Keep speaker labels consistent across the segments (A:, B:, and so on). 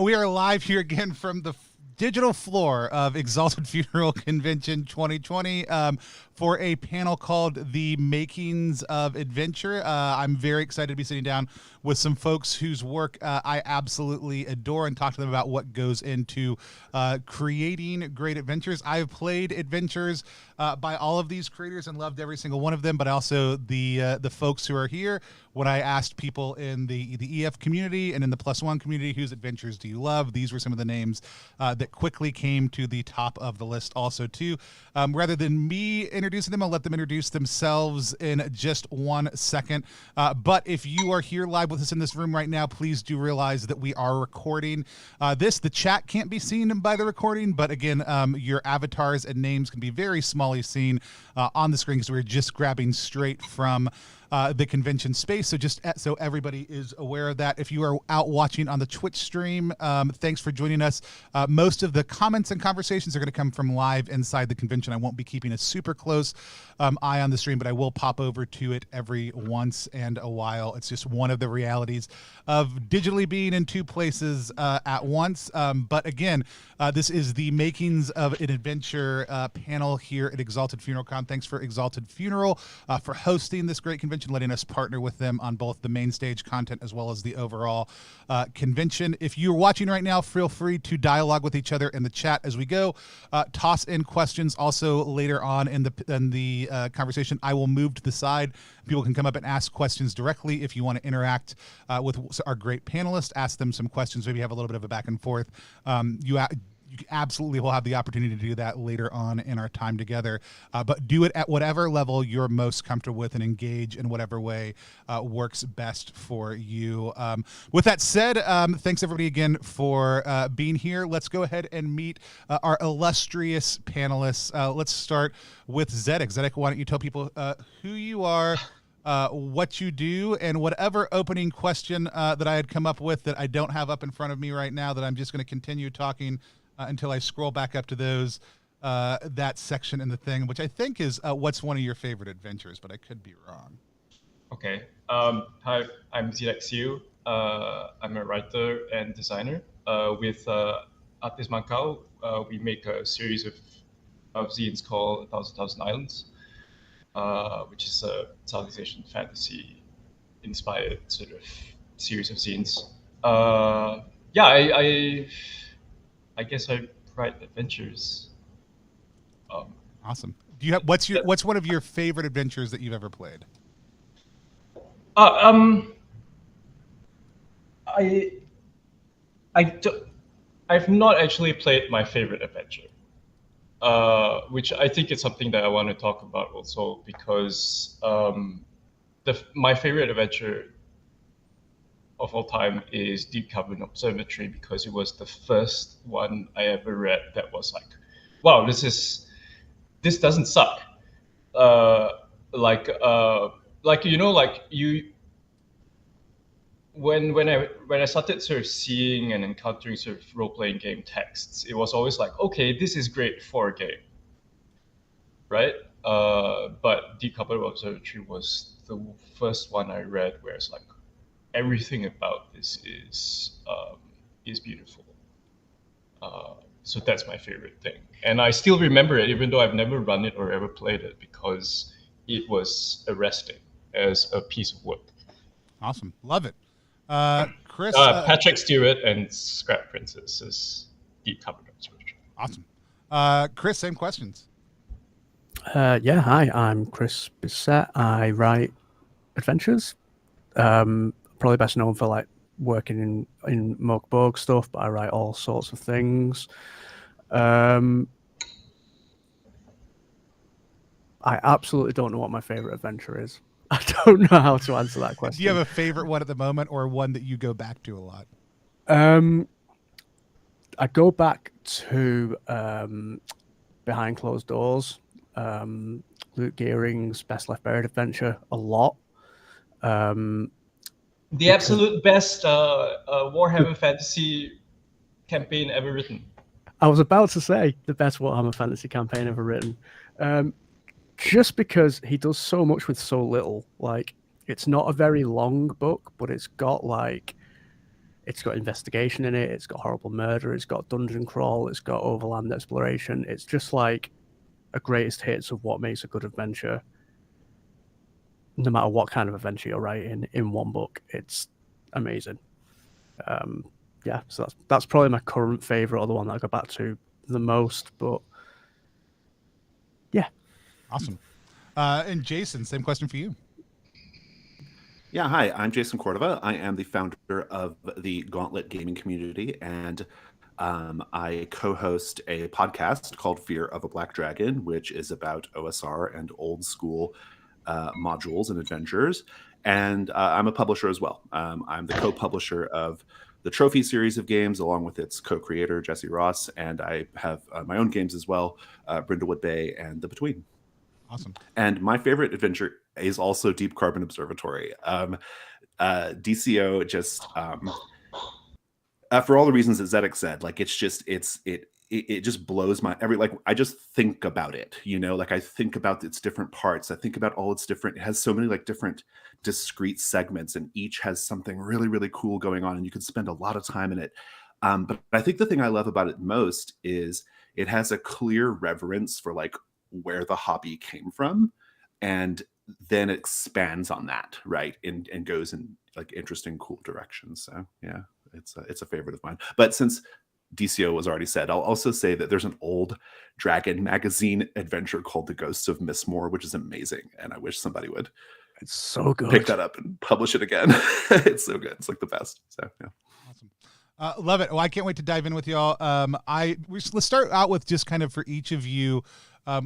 A: We are live here again from the digital floor of Exalted Funeral Convention 2020 for a panel called The Makings of Adventure. I'm very excited to be sitting down with some folks whose work I absolutely adore and talk to them about what goes into creating great adventures. I've played adventures by all of these creators and loved every single one of them, but also the folks who are here. When I asked people in the EF community and in the +1 community, whose adventures do you love? These were some of the names that quickly came to the top of the list also too. Rather than me introducing them, I'll let them introduce themselves in just 1 second. But if you are here live with us in this room right now, please do realize that we are recording this. The chat can't be seen by the recording, but again, your avatars and names can be very smally seen on the screen because we're just grabbing straight from the convention space. So just so everybody is aware of that. If you are out watching on the Twitch stream, thanks for joining us. Most of the comments and conversations are going to come from live inside the convention. I won't be keeping a super close eye on the stream, but I will pop over to it every once and a while. It's just one of the realities of digitally being in two places at once. But again, this is the Makings of an Adventure panel here at Exalted Funeral Con. Thanks for Exalted Funeral for hosting this great convention, letting us partner with them on both the main stage content as well as the overall convention. If you're watching right now, feel free to dialogue with each other in the chat as we go. Toss in questions also later on in the conversation. I will move to the side. People can come up and ask questions directly. If you want to interact with our great panelists, ask them some questions, maybe have a little bit of a back and forth. You absolutely will have the opportunity to do that later on in our time together, but do it at whatever level you're most comfortable with and engage in whatever way works best for you. With that said, thanks everybody again for being here. Let's go ahead and meet our illustrious panelists. Let's start with Zedeck. Zedeck, why don't you tell people who you are, what you do, and whatever opening question that I had come up with that I don't have up in front of me right now that I'm just going to continue talking until I scroll back up to those, that section in the thing, which I think is what's one of your favorite adventures, but I could be wrong.
B: Okay. Hi, I'm Zedeck Siew. I'm a writer and designer. With Artist Macau, we make a series of zines called 1,000 Islands, which is a Southeast Asian fantasy inspired sort of series of zines. Yeah, I guess I write adventures.
A: Awesome. Do you have what's one of your favorite adventures that you've ever played?
B: I've not actually played my favorite adventure, which I think is something that I want to talk about also, because my favorite adventure of all time is Deep Carbon Observatory, because it was the first one I ever read that was like, wow, this doesn't suck. When I started sort of seeing and encountering sort of role-playing game texts, it was always like, okay, this is great for a game, right? But Deep Carbon Observatory was the first one I read where it's like, everything about this is beautiful. So that's my favorite thing. And I still remember it, even though I've never run it or ever played it, because it was arresting as a piece of work.
A: Awesome. Love it. Chris?
B: Patrick Stewart and Scrap Princess is Deep Carbon Observatory.
A: Awesome. Chris, same questions.
C: Yeah, hi, I'm Chris Bissette. I write adventures. Probably best known for like working in Mug Bug stuff, but I write all sorts of things. I absolutely don't know what my favorite adventure is. I don't know how to answer that question.
A: Do you have a favorite one at the moment, or one that you go back to a lot?
C: I go back to Behind Closed Doors, Luke Gearing's Best Left Buried Adventure a lot.
B: The absolute best Warhammer Fantasy campaign ever written.
C: I was about to say the best Warhammer Fantasy campaign ever written. Just because he does so much with so little. Like, it's not a very long book, but it's got investigation in it, it's got horrible murder, it's got dungeon crawl, it's got overland exploration. It's just like a greatest hits of what makes a good adventure. No matter what kind of adventure you're writing in one book, it's amazing. Yeah, so that's probably my current favorite, or the one that I go back to the most. But yeah,
A: awesome. And Jason, same question for you.
D: Yeah, hi, I'm Jason Codorva. I am the founder of the Gauntlet gaming community, and I co-host a podcast called Fear of a Black Dragon, which is about OSR and old school modules and adventures. And I'm a publisher as well. I'm the co-publisher of the Trophy series of games, along with its co-creator, Jesse Ross, and I have my own games as well, Brindlewood Bay and The Between.
A: Awesome.
D: And my favorite adventure is also Deep Carbon Observatory. DCO just for all the reasons that Zedeck said, like it just blows my I just think about it, like I think about its different parts. I think about all its different, it has so many like different discrete segments, and each has something really, really cool going on, and you can spend a lot of time in it. But I think the thing I love about it most is it has a clear reverence for like where the hobby came from, and then expands on that, right, and goes in like interesting, cool directions. So yeah, it's a favorite of mine. But since DCO was already said, I'll also say that there's an old Dragon magazine adventure called The Ghosts of Mistmore, which is amazing, and I wish somebody would
C: so good
D: pick that up and publish it again. It's so good. It's like the best. So yeah.
A: Awesome. Love it. Well, I can't wait to dive in with y'all. Let's start out with just kind of for each of you,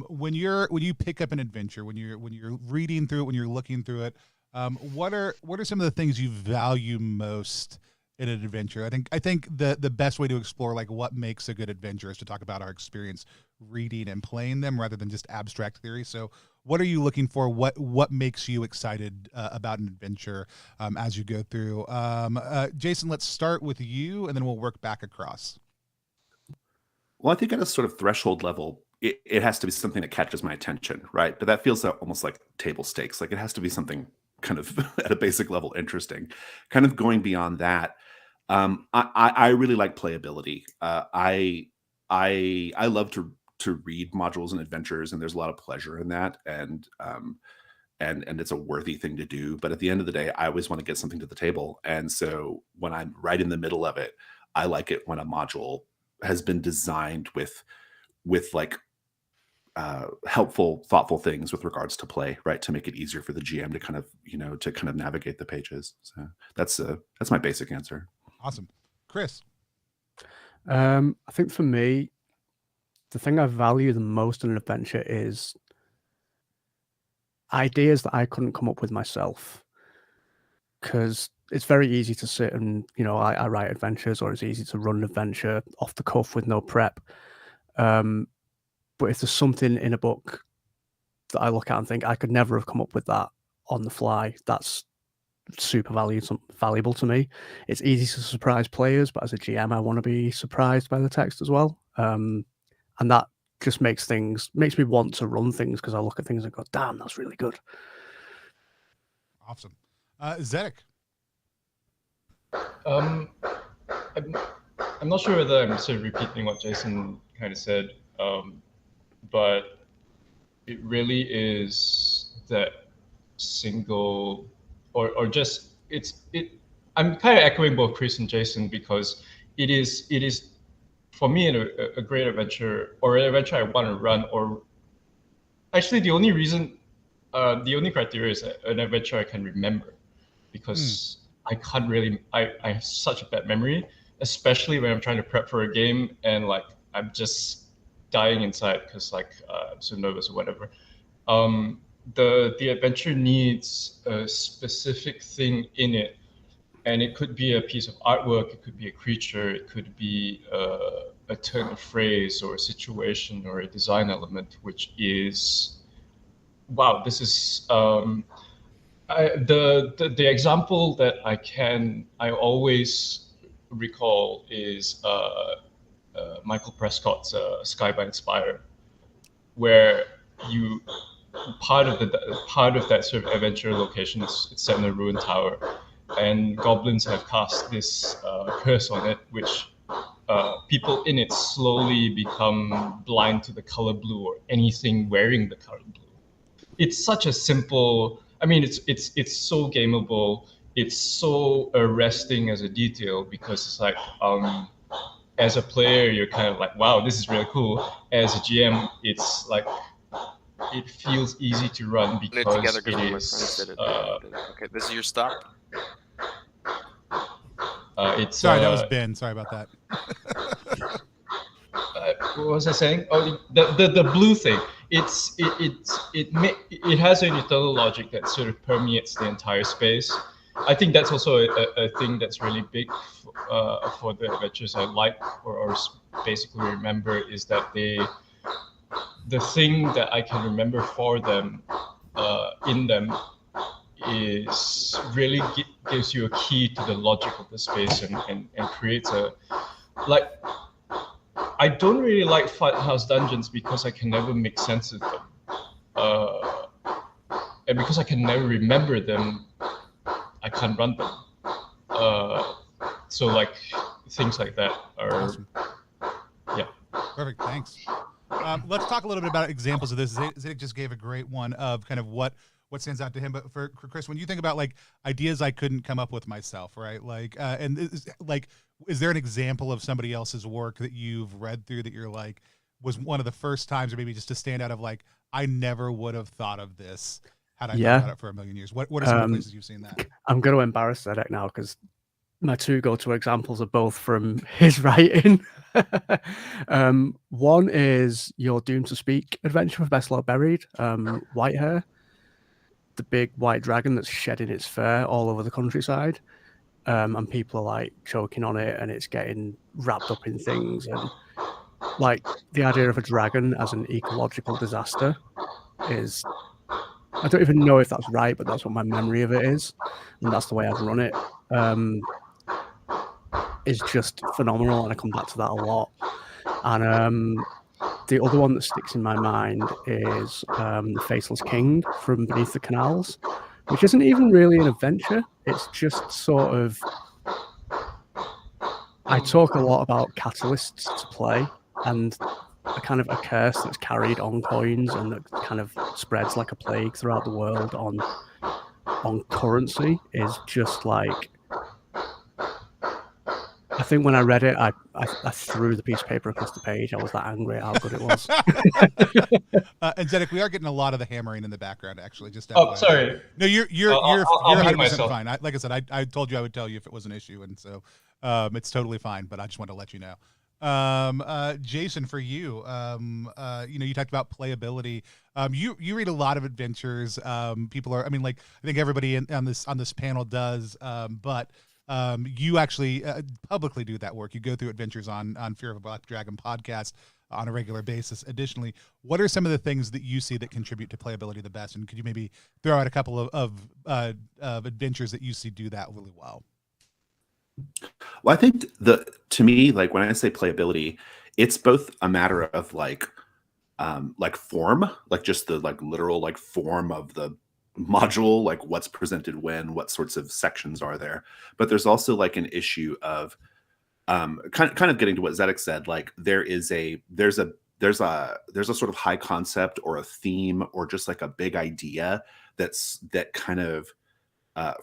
A: when you pick up an adventure, when you're reading through it, when you're looking through it, what are some of the things you value most in an adventure? I think the best way to explore like what makes a good adventure is to talk about our experience reading and playing them rather than just abstract theory. So what are you looking for? What makes you excited about an adventure as you go through? Jason, let's start with you, and then we'll work back across.
D: Well, I think at a sort of threshold level, it has to be something that catches my attention, right? But that feels almost like table stakes. Like it has to be something kind of at a basic level interesting. Kind of going beyond that, I really like playability. I love to read modules and adventures, and there's a lot of pleasure in that, and it's a worthy thing to do. But at the end of the day, I always want to get something to the table, and so when I'm right in the middle of it, I like it when a module has been designed with like helpful, thoughtful things with regards to play, right, to make it easier for the GM to kind of navigate the pages. So that's my basic answer.
A: Awesome. Chris?
C: I think for me, the thing I value the most in an adventure is ideas that I couldn't come up with myself. Because it's very easy to sit and, I write adventures, or it's easy to run an adventure off the cuff with no prep. But if there's something in a book that I look at and think I could never have come up with that on the fly, that's super valuable to me. It's easy to surprise players, but as a GM, I want to be surprised by the text as well. And that just makes me want to run things, because I look at things and go, damn, that's really good.
A: Awesome. Zedeck?
B: I'm not sure whether I'm sort of repeating what Jason kind of said, but it really is that single, or just I'm kind of echoing both Chris and Jason, because it is for me a great adventure, or an adventure I want to run, or actually the only criteria is an adventure I can remember, because I can't really, I have such a bad memory, especially when I'm trying to prep for a game and like I'm just dying inside because like I'm so nervous or whatever. The adventure needs a specific thing in it, and it could be a piece of artwork, it could be a creature, it could be a turn of phrase or a situation or a design element, which is, wow, this is the example that I always recall is Michael Prescott's Sky by Inspire, where you part of that sort of adventure location is it's set in a ruined tower, and goblins have cast this curse on it, which people in it slowly become blind to the color blue or anything wearing the color blue. It's such a simple. I mean, it's so gameable. It's so arresting as a detail because it's like, as a player, you're kind of like, wow, this is really cool. As a GM, it's like, it feels easy to run
E: Put it
B: because
E: together because
B: it
E: one of my
B: is.
E: friends did it. Okay, this is your stop.
B: It's
A: Sorry, that was Ben. Sorry about that.
B: What was I saying? Oh, the blue thing. It has an internal logic that sort of permeates the entire space. I think that's also a thing that's really big for the adventures I like or basically remember is that the thing that I can remember for them in them is really gives you a key to the logic of the space and creates a like. I don't really like Fight House dungeons because I can never make sense of them, and because I can never remember them, I can't run them. So like things like that are
A: Awesome.
B: Yeah.
A: Perfect. Thanks. Let's talk a little bit about examples of this. Zedeck just gave a great one of kind of what stands out to him. But for Chris, when you think about like ideas I couldn't come up with myself, right? Like, is there an example of somebody else's work that you've read through that you're like was one of the first times, or maybe just to stand out of like I never would have thought of this had I thought about it for a million years? What are some of the places you've seen that?
C: I'm going to embarrass Zedeck now because my two go-to examples are both from his writing. One is your Doomed to Speak adventure with Best Lot Buried, Whitehair, the big white dragon that's shedding its fur all over the countryside, and people are like choking on it, and it's getting wrapped up in things, and like the idea of a dragon as an ecological disaster is. I don't even know if that's right, but that's what my memory of it is, and that's the way I've run it. Is just phenomenal, and I come back to that a lot. And the other one that sticks in my mind is the Faceless King from Beneath the Canals, which isn't even really an adventure. It's just sort of. I talk a lot about catalysts to play, and a kind of a curse that's carried on coins and that kind of spreads like a plague throughout the world on currency is just like. I think when I read it, I threw the piece of paper across the page. I was that angry at how good it was.
A: And Zedeck, we are getting a lot of the hammering in the background, actually. Just
B: Oh, sorry.
A: No, you're
B: I'll mute
A: 100%
B: myself.
A: fine. Like I said, I told you I would tell you if it was an issue, and so it's totally fine. But I just wanted to let you know. Jason, for you, you talked about playability. You read a lot of adventures. People are, I think everybody on this panel does. But you actually publicly do that work. You go through adventures on Fear of a Black Dragon podcast on a regular basis. Additionally, what are some of the things that you see that contribute to playability the best? And could you maybe throw out a couple of adventures that you see do that really well?
D: Well, I think to me, like when I say playability, it's both a matter of like form, like just the like literal like form of the module, like what's presented when, what sorts of sections are there. But there's also like an issue of kind of getting to what Zedeck said. Like there's a sort of high concept or a theme or just like a big idea that kind of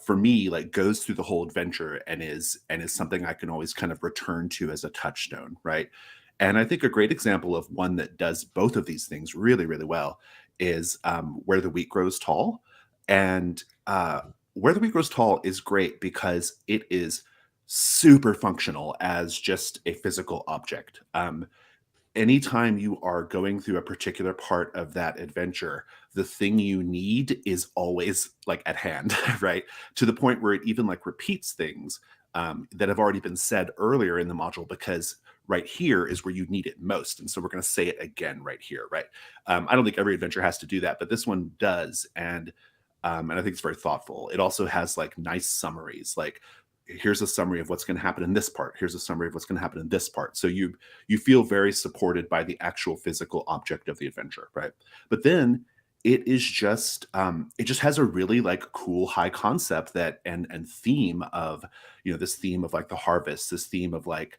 D: for me like goes through the whole adventure and is something I can always kind of return to as a touchstone, right? And I think a great example of one that does both of these things really, really well is Where the Wheat Grows Tall. And Where the Wheat Grows Tall is great because it is super functional as just a physical object. Anytime you are going through a particular part of that adventure, the thing you need is always like at hand, right? To the point where it even like repeats things that have already been said earlier in the module, because right here is where you need it most. And so we're going to say it again right here, right? I don't think every adventure has to do that, but this one does. And I think it's very thoughtful. It also has like nice summaries, like here's a summary of what's going to happen in this part. Here's a summary of what's going to happen in this part. So you feel very supported by the actual physical object of the adventure, right? But then it is just it just has a really like cool high concept that and theme of, you know, this theme of like the harvest, this theme of like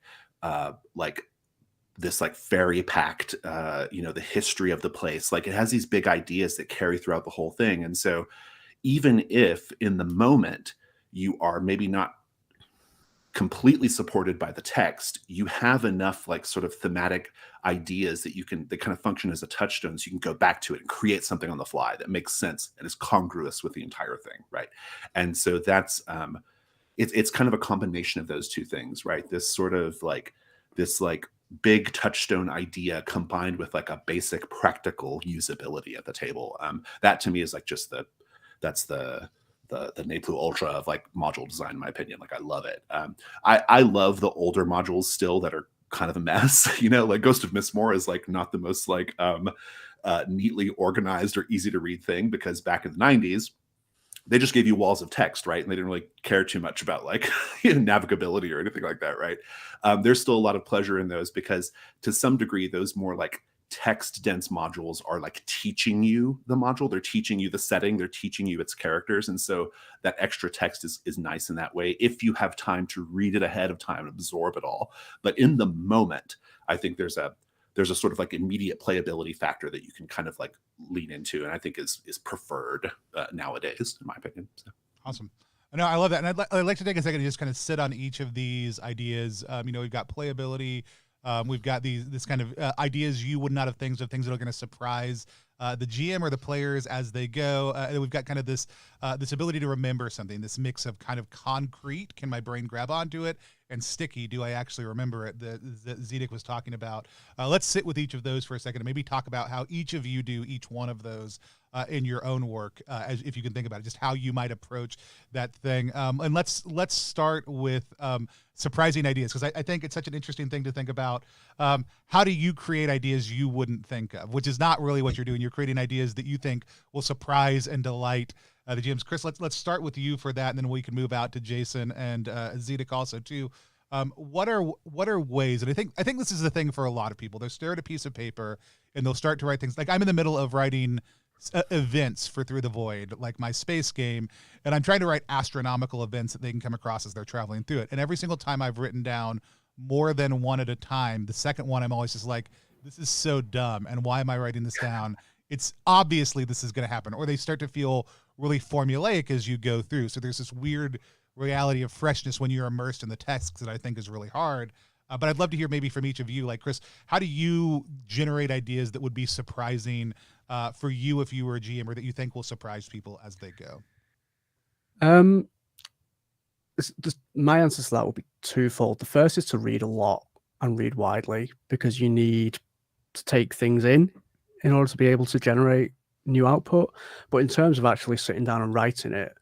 D: this like fairy pact, you know, the history of the place. Like it has these big ideas that carry throughout the whole thing. And so even if in the moment you are maybe not completely supported by the text, you have enough like sort of thematic ideas that you can, that kind of function as a touchstone, so you can go back to it and create something on the fly that makes sense and is congruous with the entire thing, right? And so that's it's kind of a combination of those two things, right? This sort of like this like big touchstone idea combined with like a basic practical usability at the table. That to me is like just that's the ne plus ultra of like module design, in my opinion. Like I love it. I love the older modules still that are kind of a mess. You know, like Ghost of Mistmore is like not the most like neatly organized or easy to read thing, because back in the 90s, they just gave you walls of text, right? And they didn't really care too much about like navigability or anything like that, right? There's still a lot of pleasure in those, because to some degree, those more like text dense modules are like teaching you the module. They're teaching you the setting. They're teaching you its characters. And so that extra text is nice in that way, if you have time to read it ahead of time and absorb it all. But in the moment, I think there's a sort of like immediate playability factor that you can kind of like lean into, and I think is preferred nowadays, in my opinion. So.
A: Awesome. No, I love that. And I'd like to take a second and just kind of sit on each of these ideas. You know, we've got playability. We've got this kind of ideas you would not have things that are going to surprise the GM or the players as they go. And we've got kind of this ability to remember something, this mix of kind of concrete, can my brain grab onto it, and sticky, do I actually remember it, that Zedeck was talking about. Let's sit with each of those for a second and maybe talk about how each of you do each one of those in your own work, as if you can think about it, just how you might approach that thing. And let's start with surprising ideas, because I think it's such an interesting thing to think about. How do you create ideas you wouldn't think of, which is not really what you're doing. You're creating ideas that you think will surprise and delight the GMs. Chris, let's start with you for that, and then we can move out to Jason and Zedeck also too. What are ways, and I think this is the thing for a lot of people. They'll stare at a piece of paper and they'll start to write things. Like I'm in the middle of writing events for Through the Void, like my space game, and I'm trying to write astronomical events that they can come across as they're traveling through it. And every single time I've written down more than one at a time, the second one I'm always just like, this is so dumb, and why am I writing this down? It's obviously this is going to happen. Or they start to feel really formulaic as you go through. So there's this weird reality of freshness when you're immersed in the text that I think is really hard. But I'd love to hear maybe from each of you, like Chris, how do you generate ideas that would be surprising for you if you were a GM, or that you think will surprise people as they go?
C: My answer to that would be twofold. The first is to read a lot and read widely, because you need to take things in order to be able to generate new output. But in terms of actually sitting down and writing it,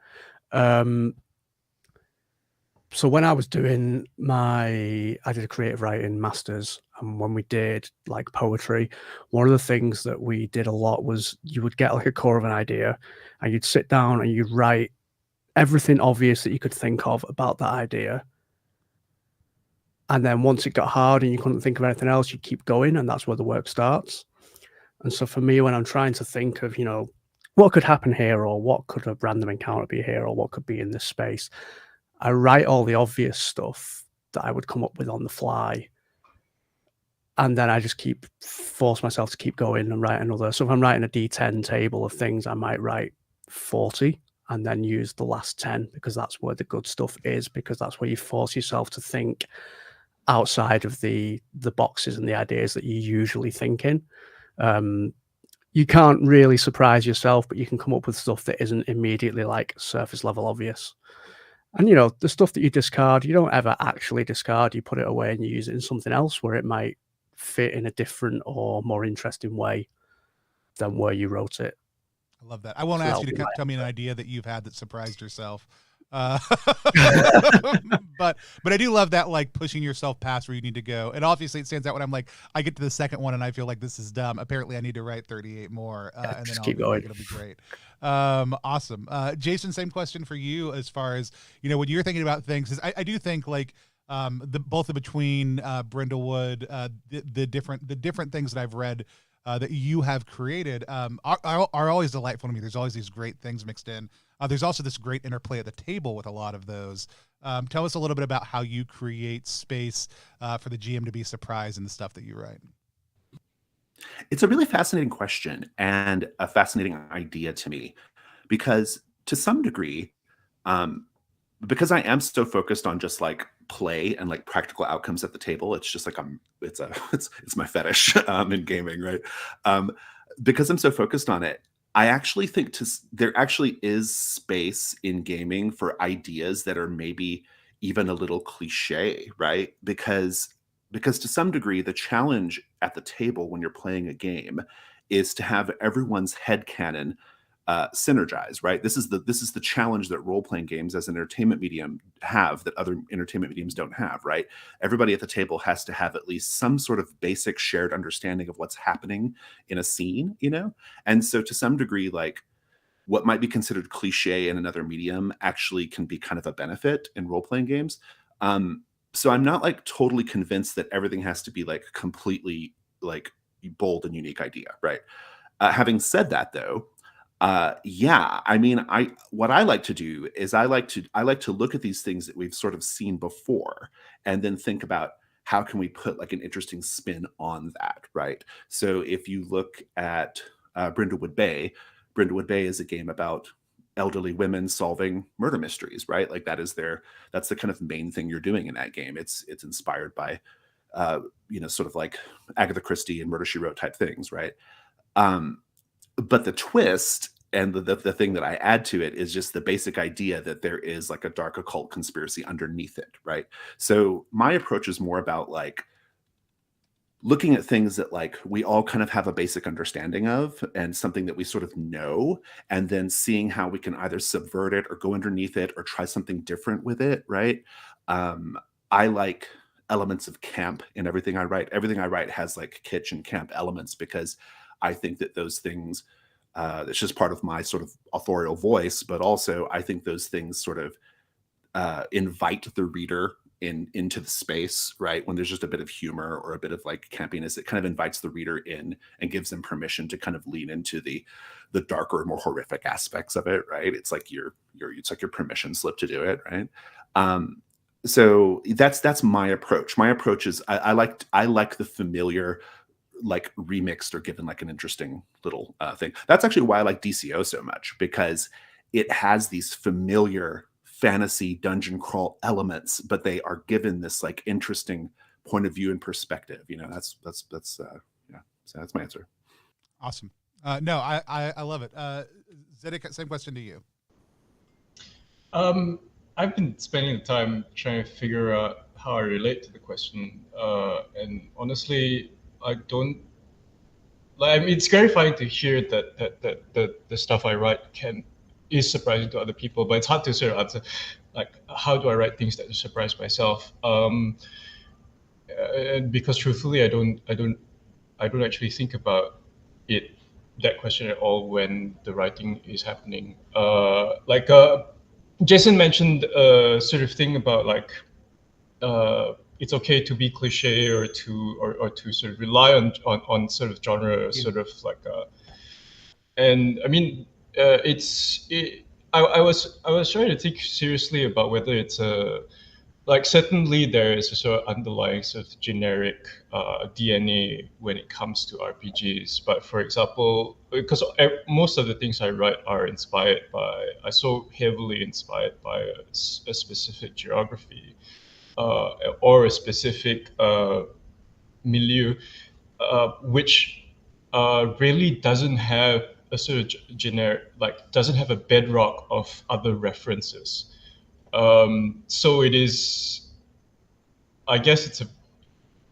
C: so when I was doing I did a creative writing masters, and when we did like poetry, one of the things that we did a lot was you would get like a core of an idea, and you'd sit down and you'd write everything obvious that you could think of about that idea. And then once it got hard and you couldn't think of anything else, you keep going, and that's where the work starts. And so for me, when I'm trying to think of, you know, what could happen here, or what could a random encounter be here, or what could be in this space, I write all the obvious stuff that I would come up with on the fly. And then I just force myself to keep going and write another. So if I'm writing a D10 table of things, I might write 40 and then use the last 10, because that's where the good stuff is, because that's where you force yourself to think outside of the boxes and the ideas that you usually think in. You can't really surprise yourself, but you can come up with stuff that isn't immediately like surface level obvious. And, you know, the stuff that you discard, you don't ever actually discard. You put it away and you use it in something else where it might fit in a different or more interesting way than where you wrote it.
A: I love that. I won't ask you to tell me an idea that you've had that surprised yourself. Uh, but I do love that, like, pushing yourself past where you need to go. And obviously it stands out when I'm like, I get to the second one and I feel like this is dumb. Apparently I need to write 38 more, and then
C: just
A: I'll
C: keep
A: feel like
C: going.
A: it'll be great. Awesome. Jason, same question for you as far as, when you're thinking about things, 'cause I do think, like, both in between Brindlewood, the different things that I've read that you have created are always delightful to me. There's always these great things mixed in. There's also this great interplay at the table with a lot of those. Tell us a little bit about how you create space for the GM to be surprised in the stuff that you write.
D: It's a really fascinating question and a fascinating idea to me because to some degree, um, because I am so focused on just like play and like practical outcomes at the table, it's just like it's my fetish in gaming, right? Um, because I'm so focused on it, I actually think there actually is space in gaming for ideas that are maybe even a little cliche, right? Because to some degree, the challenge at the table when you're playing a game is to have everyone's headcanon synergize, right? This is the challenge that role playing games as an entertainment medium have that other entertainment mediums don't have, right? Everybody at the table has to have at least some sort of basic shared understanding of what's happening in a scene, And so to some degree, like what might be considered cliche in another medium actually can be kind of a benefit in role playing games. Um, so I'm not like totally convinced that everything has to be like completely like bold and unique idea, right? Having said that, though, yeah, I mean, I what I like to do is I like to look at these things that we've sort of seen before, and then think about how can we put like an interesting spin on that, right? So if you look at Brindlewood Bay is a game about elderly women solving murder mysteries, right? Like that's the kind of main thing you're doing in that game. It's inspired by sort of like Agatha Christie and Murder She Wrote type things, right? Um, but the twist and the thing that I add to it is just the basic idea that there is like a dark occult conspiracy underneath it, right? So my approach is more about like looking at things that like we all kind of have a basic understanding of and something that we sort of know, and then seeing how we can either subvert it or go underneath it or try something different with it, right? I like elements of camp in everything I write. Everything I write has like kitsch and camp elements because I think that those things, it's just part of my sort of authorial voice, but also I think those things sort of invite the reader into the space, right? When there's just a bit of humor or a bit of like campiness, it kind of invites the reader in and gives them permission to kind of lean into the darker, more horrific aspects of it, right? It's like it's like your permission slip to do it, right? So that's my approach. My approach is I like the familiar, like remixed or given like an interesting little thing. That's actually why I like DCO so much, because it has these familiar fantasy dungeon crawl elements, but they are given this like interesting point of view and perspective. That's yeah. So that's my answer.
A: Awesome. No, I love it. Zedeck, same question to you.
B: I've been spending the time trying to figure out how I relate to the question, and honestly, I don't like. I mean, it's gratifying to hear that the stuff I write is surprising to other people, but it's hard to sort of answer, like, how do I write things that surprise myself? Because truthfully, I don't actually think about that question at all when the writing is happening. Jason mentioned a sort of thing about like it's okay to be cliche or to sort of rely on sort of genre, sort of like and I mean I was trying to think seriously about whether it's a like certainly there is a sort of underlying sort of generic DNA when it comes to RPGs. But for example, because most of the things I write are so heavily inspired by a specific geography or a specific milieu, which really doesn't have a sort of generic, like doesn't have a bedrock of other references. So it is, I guess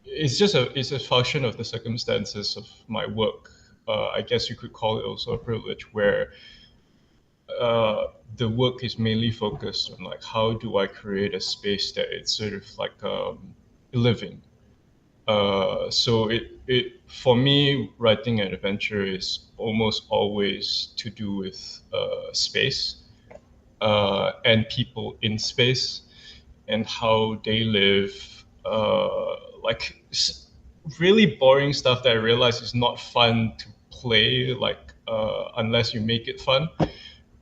B: it's a function of the circumstances of my work. I guess you could call it also a privilege where the work is mainly focused on like how do I create a space that it's sort of like living. So it for me, writing an adventure is almost always to do with space and people in space and how they live. Like really boring stuff that I realize is not fun to play. Like unless you make it fun.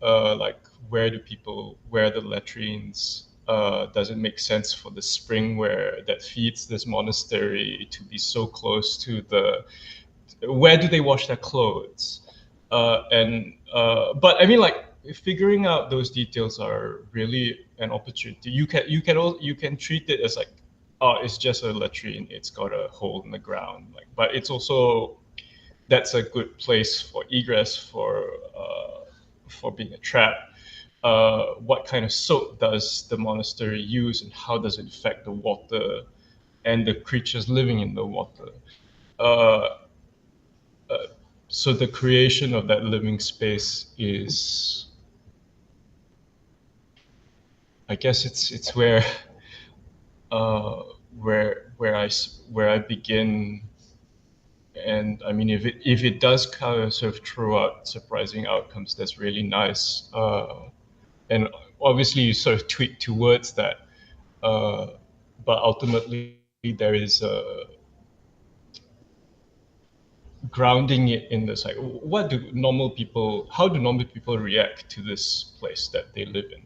B: Like where are the latrines? Does it make sense for the spring where that feeds this monastery to be so close to where do they wash their clothes? But I mean, like figuring out those details are really an opportunity. You can treat it as like, oh, it's just a latrine. It's got a hole in the ground. Like, but it's also that's a good place for egress for being a trap. What kind of soap does the monastery use, and how does it affect the water and the creatures living in the water? So the creation of that living space is, I guess, it's where I begin. And I mean, if it does kind of sort of throw out surprising outcomes, that's really nice. And obviously, you sort of tweak towards that, but ultimately, there is a grounding it in this, like, how do normal people react to this place that they live in?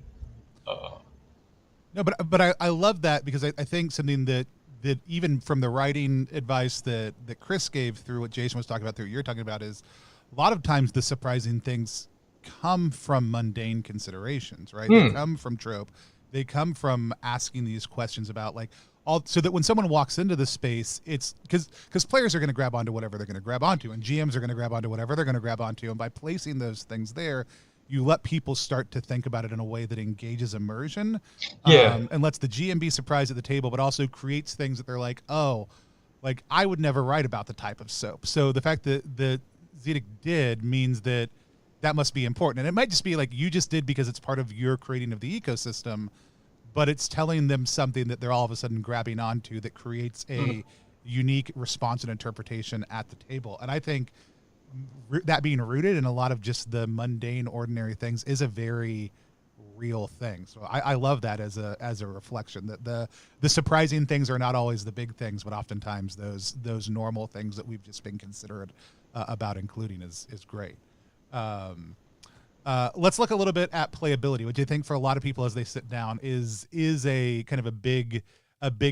A: No, but I love that, because I think something that even from the writing advice that Chris gave through what Jason was talking about, through what you're talking about, is a lot of times the surprising things come from mundane considerations, right? They come from trope. They come from asking these questions about like so that when someone walks into the space, it's because players are going to grab onto whatever they're going to grab onto, and GMs are going to grab onto whatever they're going to grab onto, and by placing those things there, you let people start to think about it in a way that engages immersion, and lets the GM be surprised at the table, but also creates things that they're like, oh, like I would never write about the type of soap. So the fact that Zedeck did means that must be important. And it might just be like you just did because it's part of your creating of the ecosystem, but it's telling them something that they're all of a sudden grabbing onto that creates a unique response and interpretation at the table. And I think that being rooted in a lot of just the mundane, ordinary things is a very real thing. So I love that as a reflection that the surprising things are not always the big things, but oftentimes those normal things that we've just been considerate about including is great. Let's look a little bit at playability, which I think for a lot of people as they sit down is a kind of a big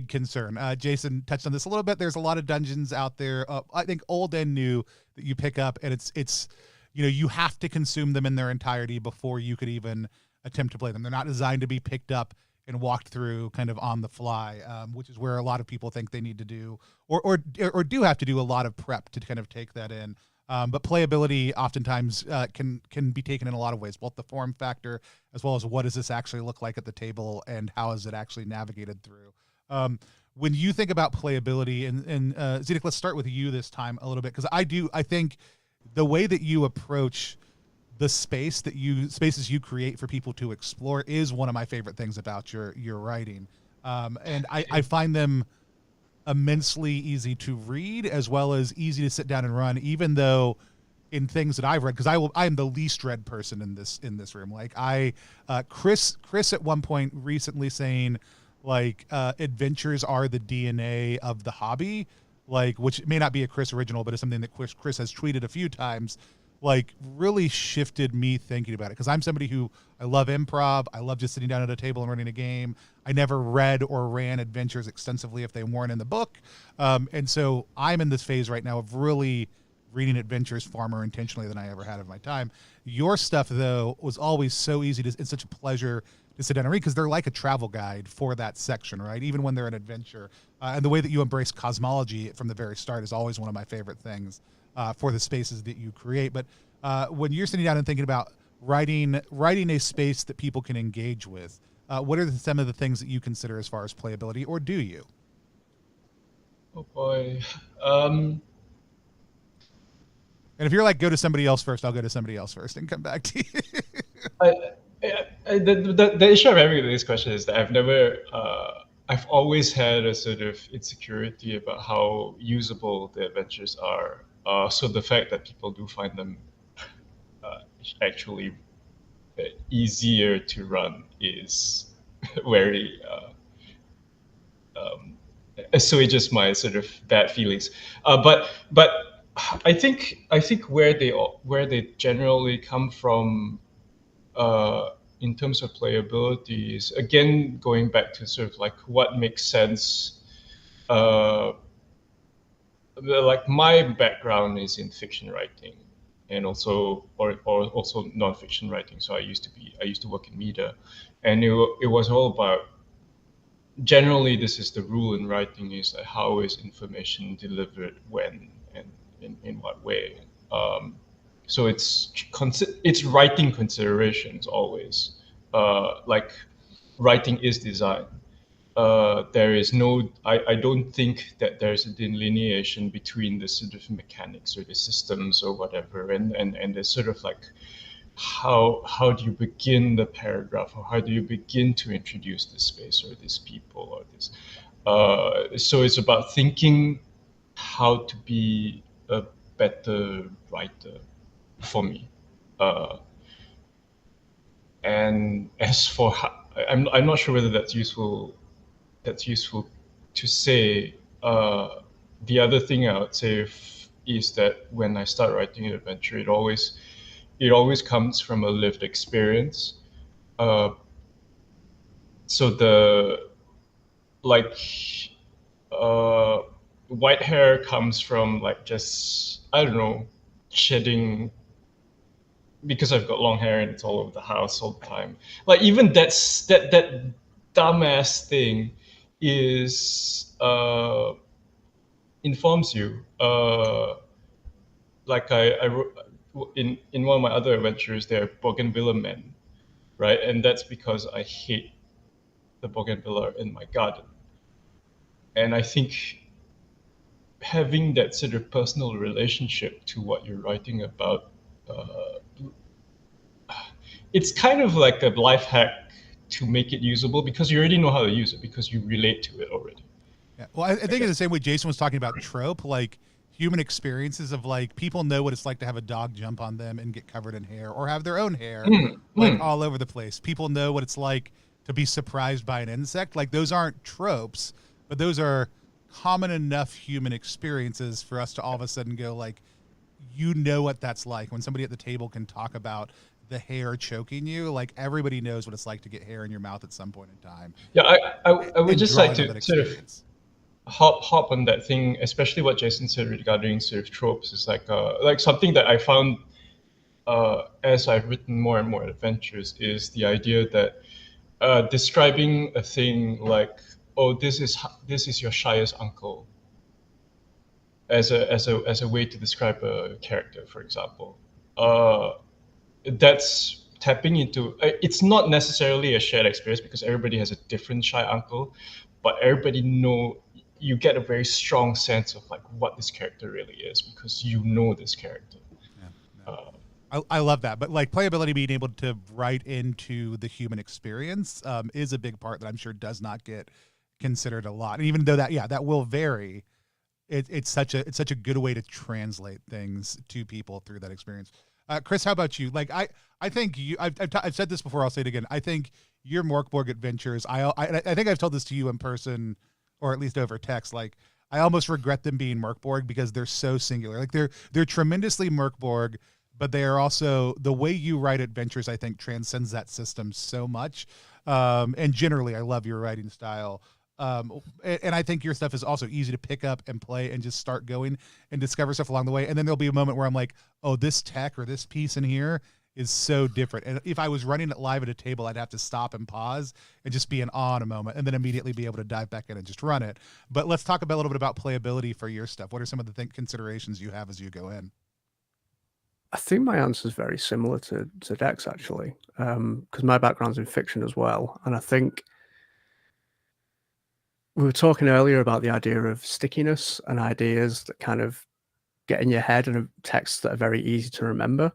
A: concern. Jason touched on this a little bit. There's a lot of dungeons out there, I think old and new, that you pick up, and it's you have to consume them in their entirety before you could even attempt to play them. They're not designed to be picked up and walked through kind of on the fly, which is where a lot of people think they need to do or do have to do a lot of prep to kind of take that in. But playability oftentimes can be taken in a lot of ways, both the form factor as well as what does this actually look like at the table and how is it actually navigated through. When you think about playability, and Zedeck, let's start with you this time a little bit, because I think the way that you approach the spaces you create for people to explore is one of my favorite things about your writing. And I find them immensely easy to read as well as easy to sit down and run, even though in things that I've read, because I am the least read person in this room. Like Chris at one point recently saying like adventures are the DNA of the hobby, like, which may not be a Chris original, but it's something that Chris has tweeted a few times, like really shifted me thinking about it. Because I'm somebody who, I love improv. I love just sitting down at a table and running a game. I never read or ran adventures extensively if they weren't in the book. And so I'm in this phase right now of really reading adventures far more intentionally than I ever had of my time. Your stuff, though, was always so easy it's such a pleasure to sit down and read, because they're like a travel guide for that section, right? Even when they're an adventure. And the way that you embrace cosmology from the very start is always one of my favorite things for the spaces that you create. But when you're sitting down and thinking about writing a space that people can engage with, what are some of the things that you consider as far as playability, or do you?
B: Oh boy.
A: And if you're like, go to somebody else first, I'll go to somebody else first and come back to you.
B: The issue I'm having with this question is that I've always had a sort of insecurity about how usable the adventures are. So the fact that people do find them actually easier to run is very assuages my sort of bad feelings. But I think where they generally come from in terms of playability is again going back to sort of like what makes sense. Like my background is in fiction writing, and also or also non-fiction writing. So I used to work in media, and it was all about. Generally, this is the rule in writing: is like how is information delivered, when, and in what way. So it's writing considerations always. Like writing is design. There is no. I don't think that there's a delineation between the sort of mechanics or the systems or whatever, and there's sort of like how do you begin the paragraph, or how do you begin to introduce this space or these people or this. So it's about thinking how to be a better writer for me. And as for I'm not sure whether that's useful to say. The other thing I would say is that when I start writing an adventure, it always comes from a lived experience. So the like white hair comes from like just I don't know, shedding, because I've got long hair and it's all over the house all the time. Like even that dumbass thing is informs you. Like I wrote in one of my other adventures, there are bougainvillea men, right? And that's because I hate the bougainvillea in my garden. And I think having that sort of personal relationship to what you're writing about, it's kind of like a life hack to make it usable, because you already know how to use it because you relate to it already.
A: Yeah. Well, I think in the same way Jason was talking about trope, like human experiences of like people know what it's like to have a dog jump on them and get covered in hair, or have their own hair all over the place. People know what it's like to be surprised by an insect. Like those aren't tropes, but those are common enough human experiences for us to all of a sudden go like, you know what that's like when somebody at the table can talk about the hair choking you. Like everybody knows what it's like to get hair in your mouth at some point in time.
B: Yeah, I would just like to sort of
A: experience.
B: hop on that thing, especially what Jason said regarding sort of tropes. Is like something that I found as I've written more and more adventures is the idea that describing a thing like, oh, this is your shyest uncle, as a way to describe a character, for example. That's tapping into. It's not necessarily a shared experience because everybody has a different shy uncle, but everybody know. You get a very strong sense of like what this character really is because you know this character.
A: Yeah, no. I love that, but like playability, being able to write into the human experience is a big part that I'm sure does not get considered a lot. And even though that will vary, it's such a good way to translate things to people through that experience. Chris, how about you? Like I think I've said this before. I'll say it again. I think your Morkborg adventures. I think I've told this to you in person, or at least over text. Like I almost regret them being Morkborg because they're so singular. Like they're tremendously Morkborg, but they are also, the way you write adventures, I think, transcends that system so much. And generally, I love your writing style. And I think your stuff is also easy to pick up and play and just start going and discover stuff along the way. And then there'll be a moment where I'm like, oh, this tech or this piece in here is so different. And if I was running it live at a table, I'd have to stop and pause and just be in awe in a moment and then immediately be able to dive back in and just run it. But let's talk a little bit about playability for your stuff. What are some of the considerations you have as you go in?
C: I think my answer is very similar to Zedeck's, actually, because my background's in fiction as well. And I think we were talking earlier about the idea of stickiness and ideas that kind of get in your head and texts that are very easy to remember.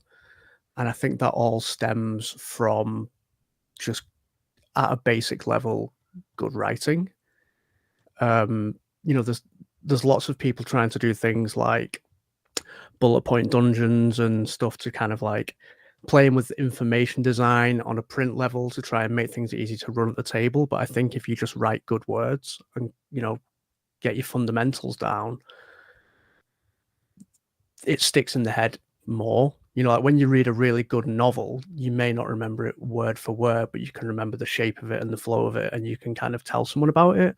C: And I think that all stems from just at a basic level, good writing. There's lots of people trying to do things like bullet point dungeons and stuff to kind of like playing with information design on a print level to try and make things easy to run at the table. But I think if you just write good words and, get your fundamentals down, it sticks in the head more. Like when you read a really good novel, you may not remember it word for word, but you can remember the shape of it and the flow of it, and you can kind of tell someone about it.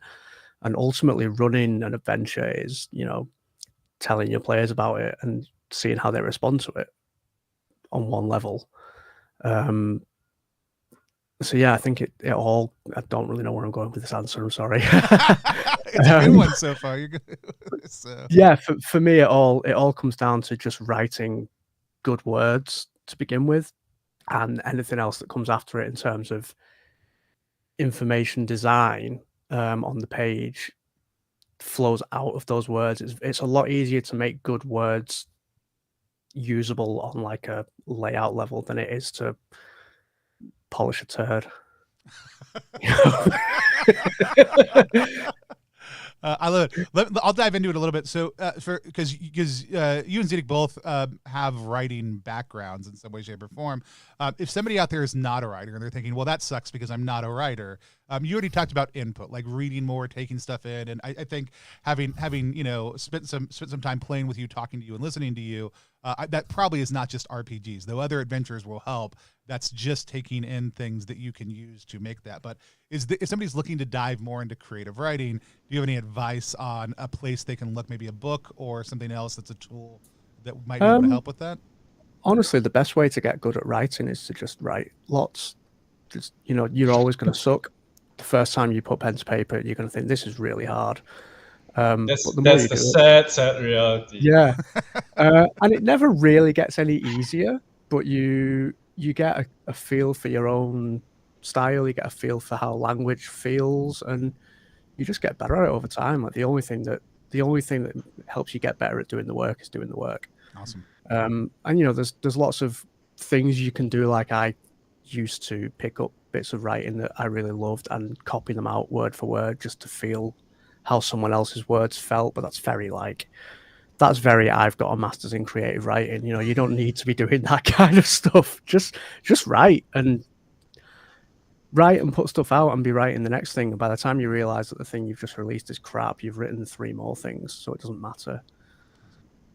C: And ultimately, running an adventure is, telling your players about it and seeing how they respond to it on one level. So yeah, I think it all. I don't really know where I'm going with this answer. I'm sorry.
A: It's a good one so far. You're good. So.
C: Yeah, for me, it all comes down to just writing good words to begin with, and anything else that comes after it in terms of information design on the page flows out of those words. It's a lot easier to make good words usable on like a layout level than it is to polish a turd.
A: I love it. I'll dive into it a little bit. So, because you and Zedeck both have writing backgrounds in some way, shape, or form. If somebody out there is not a writer and they're thinking, "Well, that sucks because I'm not a writer," you already talked about input, like reading more, taking stuff in, and I think having spent some time playing with you, talking to you, and listening to you, that probably is not just RPGs. Though other adventures will help. That's just taking in things that you can use to make that. But if somebody's looking to dive more into creative writing, do you have any advice on a place they can look, maybe a book or something else that's a tool that might be able to help with that?
C: Honestly, the best way to get good at writing is to just write lots. Just, you're always going to suck. The first time you put pen to paper, you're going to think this is really hard.
B: That's
C: but the more you
B: the
C: do it,
B: sad reality.
C: yeah. And it never really gets any easier, but you get a feel for your own style, you get a feel for how language feels, and you just get better at it over time. Like the only thing that helps you get better at doing the work is doing the work.
A: Awesome.
C: And there's lots of things you can do. Like I used to pick up bits of writing that I really loved and copy them out word for word just to feel how someone else's words felt, but that's very I've got a master's in creative writing. You don't need to be doing that kind of stuff. Just write and put stuff out and be writing the next thing. And by the time you realize that the thing you've just released is crap, you've written 3 more things, so it doesn't matter.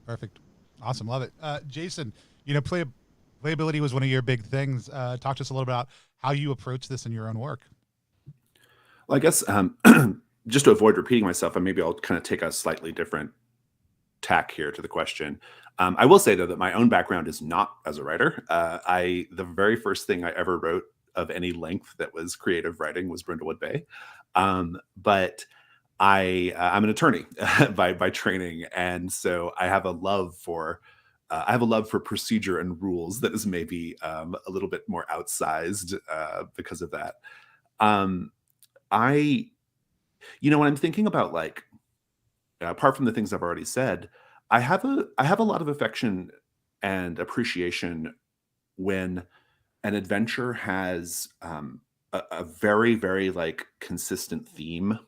A: Perfect. Awesome. Love it. Jason, playability was one of your big things. Talk to us a little about how you approach this in your own work.
D: Well, I guess just to avoid repeating myself, and maybe I'll kind of take a slightly different tack here to the question. I will say though that my own background is not as a writer. The very first thing I ever wrote of any length that was creative writing was Brindlewood Bay, but I'm an attorney by training, and so I have a love for procedure and rules that is maybe a little bit more outsized because of that. When I'm thinking about like, apart from the things I've already said, I have a lot of affection and appreciation when an adventure has a very, very like consistent theme.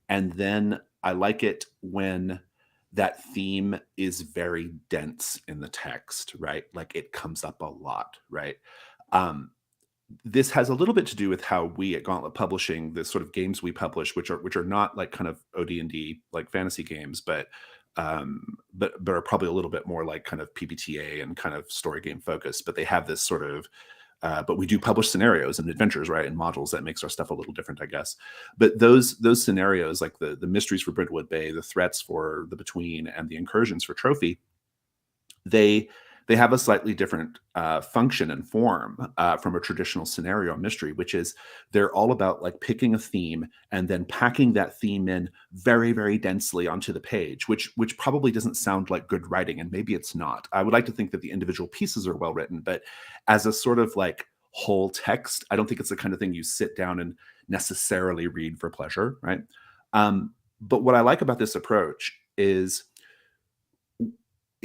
D: And then I like it when that theme is very dense in the text, right? Like it comes up a lot, right? This has a little bit to do with how we at Gauntlet Publishing, the sort of games we publish, which are not like kind of OD&D like fantasy games, but are probably a little bit more like kind of PBTA and kind of story game focused. But they have this sort of but we do publish scenarios and adventures, right, and modules. That makes our stuff a little different, I guess. But those scenarios, like the mysteries for Brindlewood Bay, the threats for the Between, and the incursions for Trophy, they have a slightly different function and form from a traditional scenario mystery, which is they're all about like picking a theme and then packing that theme in very, very densely onto the page, which probably doesn't sound like good writing, and maybe it's not. I would like to think that the individual pieces are well written, but as a sort of like whole text, I don't think it's the kind of thing you sit down and necessarily read for pleasure, right? But what I like about this approach is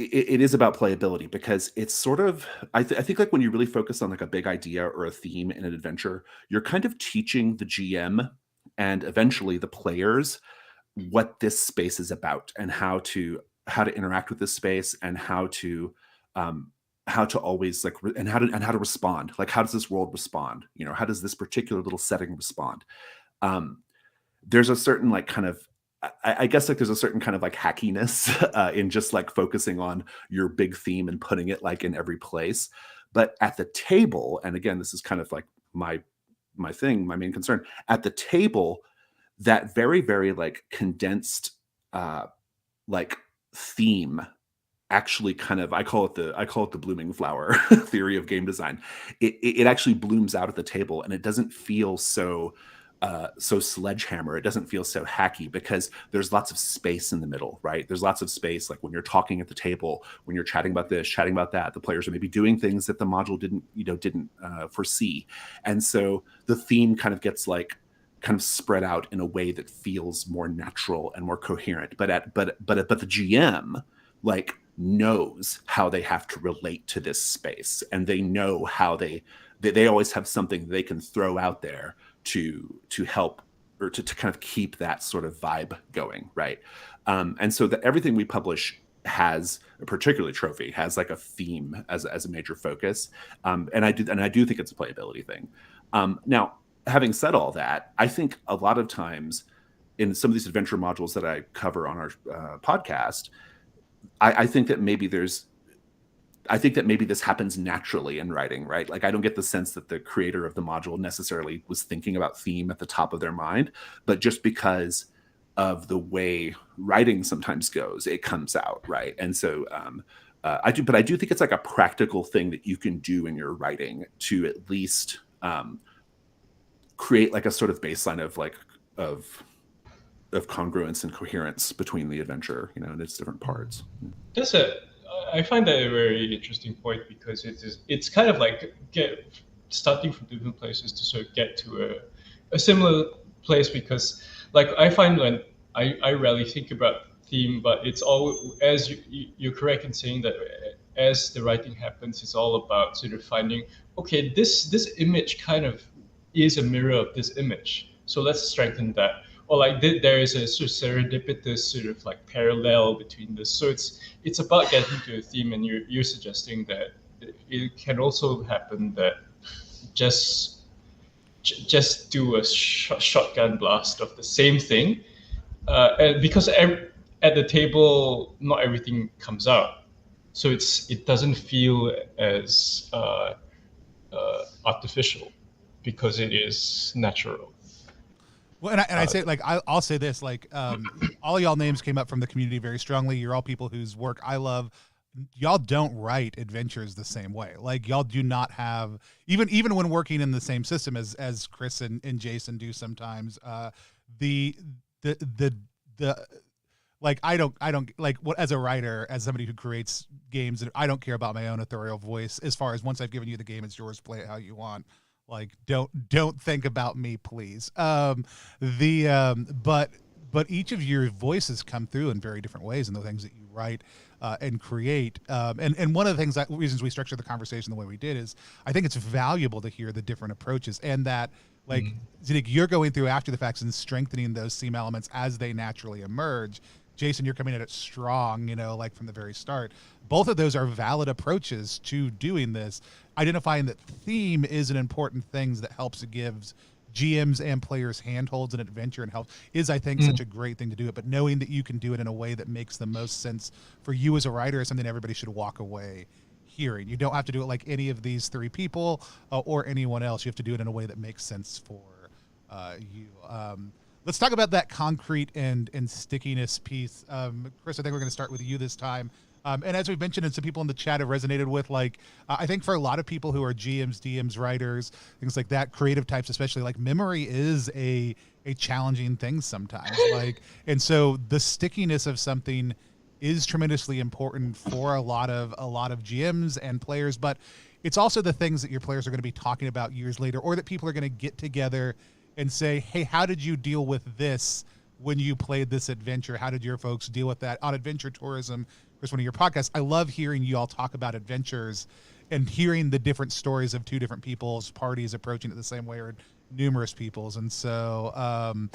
D: it is about playability, because it's sort of I think like when you really focus on like a big idea or a theme in an adventure, you're kind of teaching the GM and eventually the players what this space is about, and how to interact with this space, and um, how to always like and how to respond. Like, how does this world respond? You know, how does this particular little setting respond? Um, there's a certain like kind of I guess like there's a certain kind of like hackiness in just like focusing on your big theme and putting it like in every place. But at the table, and again, this is kind of like my main concern at the table, that very, very like condensed uh like theme actually kind of I call it the blooming flower theory of game design. It actually blooms out at the table, and it doesn't feel so sledgehammer. It doesn't feel so hacky, because there's lots of space in the middle, right? There's lots of space, like when you're talking at the table, when you're chatting about this, chatting about that, the players are maybe doing things that the module didn't foresee. And so the theme kind of gets like kind of spread out in a way that feels more natural and more coherent. But the GM like knows how they have to relate to this space, and they know how they always have something they can throw out there to help, or to kind of keep that sort of vibe going, right? And so that everything we publish has, particularly Trophy, has like a theme as a major focus, and I do think it's a playability thing. Now, having said all that, I think a lot of times in some of these adventure modules that I cover on our podcast, I think that maybe this happens naturally in writing, right? Like, I don't get the sense that the creator of the module necessarily was thinking about theme at the top of their mind, but just because of the way writing sometimes goes, it comes out, right? And so I do think it's like a practical thing that you can do in your writing to at least create like a sort of baseline of congruence and coherence between the adventure, and its different parts.
B: I find that a very interesting point, because it's kind of like starting from different places to sort of get to a similar place, because like I find when I rarely think about theme, but it's all, as you're correct in saying that as the writing happens, it's all about sort of finding, okay, this image kind of is a mirror of this image, so let's strengthen that. Or like there is a sort of serendipitous sort of like parallel between this. So it's about getting to a theme, and you're suggesting that it can also happen that just do a shotgun blast of the same thing, and because at the table not everything comes out, so it doesn't feel as artificial, because it is natural.
A: Well, and I say, like, I'll say this, like, all y'all names came up from the community very strongly. You're all people whose work I love. Y'all don't write adventures the same way. Like, y'all do not have, even when working in the same system as Chris and Jason do sometimes, the like, I don't like, what, as a writer, as somebody who creates games, I don't care about my own authorial voice. As far as, once I've given you the game, it's yours, play it how you want. Like, don't think about me, please. But each of your voices come through in very different ways in the things that you write and create. And one of the reasons we structure the conversation the way we did is I think it's valuable to hear the different approaches, and that, like, Zedeck, you're going through after the facts and strengthening those theme elements as they naturally emerge. Jason, you're coming at it strong, like from the very start. Both of those are valid approaches to doing this. Identifying that theme is an important thing that helps, it gives GMs and players handholds and adventure and help is, I think, such a great thing to do it. But knowing that you can do it in a way that makes the most sense for you as a writer is something everybody should walk away hearing. You don't have to do it like any of these three people or anyone else. You have to do it in a way that makes sense for you. Let's talk about that concrete and stickiness piece. Chris, I think we're going to start with you this time. And as we've mentioned, and some people in the chat have resonated with, like, I think for a lot of people who are GMs, DMs, writers, things like that, creative types especially, like, memory is a challenging thing sometimes. Like, and so the stickiness of something is tremendously important for a lot of GMs and players, but it's also the things that your players are going to be talking about years later, or that people are going to get together and say, hey, how did you deal with this when you played this adventure? How did your folks deal with that on Adventure Tourism? Chris, one of your podcasts. I love hearing you all talk about adventures and hearing the different stories of two different people's parties approaching it the same way, or numerous people's. And so I'm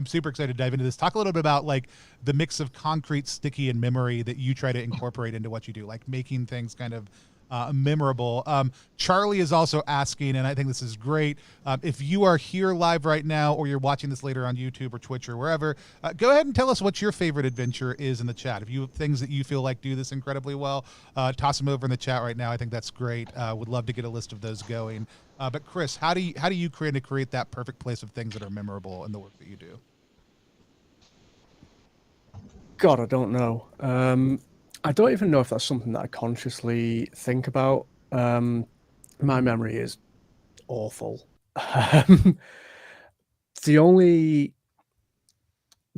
A: super excited to dive into this. Talk a little bit about like the mix of concrete, sticky, and memory that you try to incorporate into what you do, like making things kind of memorable. Charlie is also asking, and I think this is great, if you are here live right now or you're watching this later on YouTube or Twitch or wherever, go ahead and tell us what your favorite adventure is in the chat. If you have things that you feel like do this incredibly well, toss them over in the chat right now. I think that's great. Would love to get a list of those going. But Chris, how do you create that perfect place of things that are memorable in the work that you do?
C: God, I don't know. I don't even know if that's something that I consciously think about. My memory is awful. The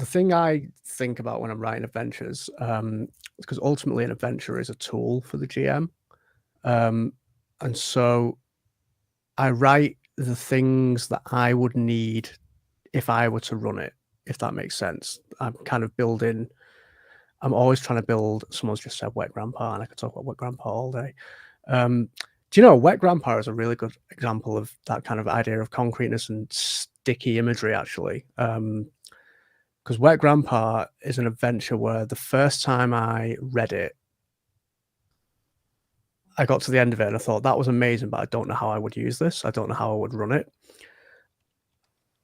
C: thing I think about when I'm writing adventures, because ultimately an adventure is a tool for the GM. And so I write the things that I would need if I were to run it, if that makes sense. I'm always trying to build. Someone's just said Wet Grandpa, and I could talk about Wet Grandpa all day. Do you know, Wet Grandpa is a really good example of that kind of idea of concreteness and sticky imagery, actually. Because Wet Grandpa is an adventure where the first time I read it, I got to the end of it and I thought, that was amazing, but I don't know how I would use this. I don't know how I would run it.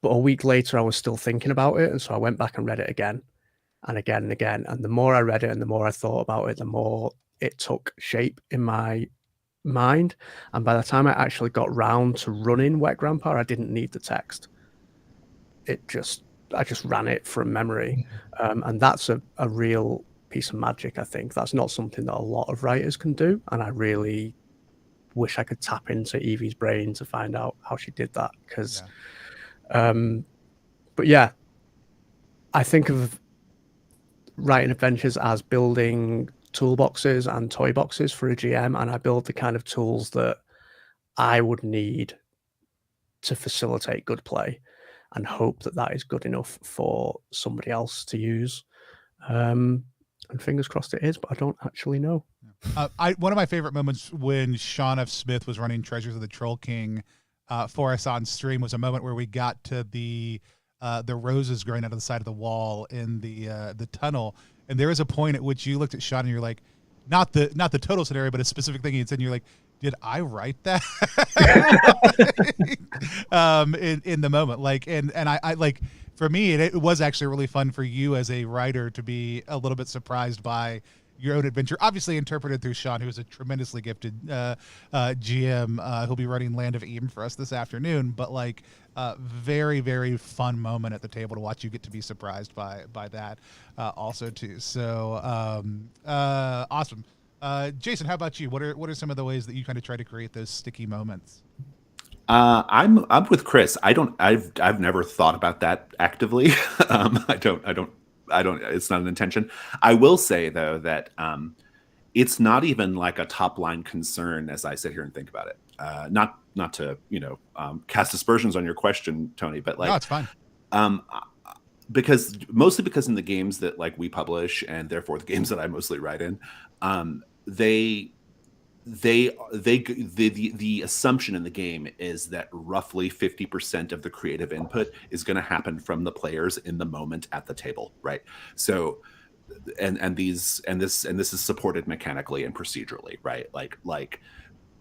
C: But a week later, I was still thinking about it, and so I went back and read it again. And again and again. And the more I read it and the more I thought about it, the more it took shape in my mind. And by the time I actually got round to running Wet Grandpa, I didn't need the text. I just ran it from memory. And that's a real piece of magic, I think. That's not something that a lot of writers can do. And I really wish I could tap into Evie's brain to find out how she did that. Because, but yeah, I think of writing adventures as building toolboxes and toy boxes for a GM, and I build the kind of tools that I would need to facilitate good play and hope that that is good enough for somebody else to use. And fingers crossed it is, but I don't actually know.
A: One of my favorite moments when Sean F. Smith was running Treasures of the Troll King for us on stream was a moment where we got to the roses growing out of the side of the wall in the tunnel, and there was a point at which you looked at Sean and you're like, not the total scenario, but a specific thing, and you're like, did I write that? in the moment, like, and I like, for me, it was actually really fun for you as a writer to be a little bit surprised by your own adventure, obviously interpreted through Sean, who is a tremendously gifted GM. He'll be running Land of Eden for us this afternoon, but like very, very fun moment at the table to watch you get to be surprised by that also too. So awesome. Jason, how about you? What are some of the ways that you kind of try to create those sticky moments?
D: I'm with Chris. I've never thought about that actively. I don't. It's not an intention. I will say though that it's not even like a top line concern as I sit here and think about it. Not to cast aspersions on your question, Tony, but like,
A: no, it's fine.
D: Because in the games that like we publish and therefore the games that I mostly write in, the assumption in the game is that roughly 50% of the creative input is going to happen from the players in the moment at the table, right? So and this is supported mechanically and procedurally, right?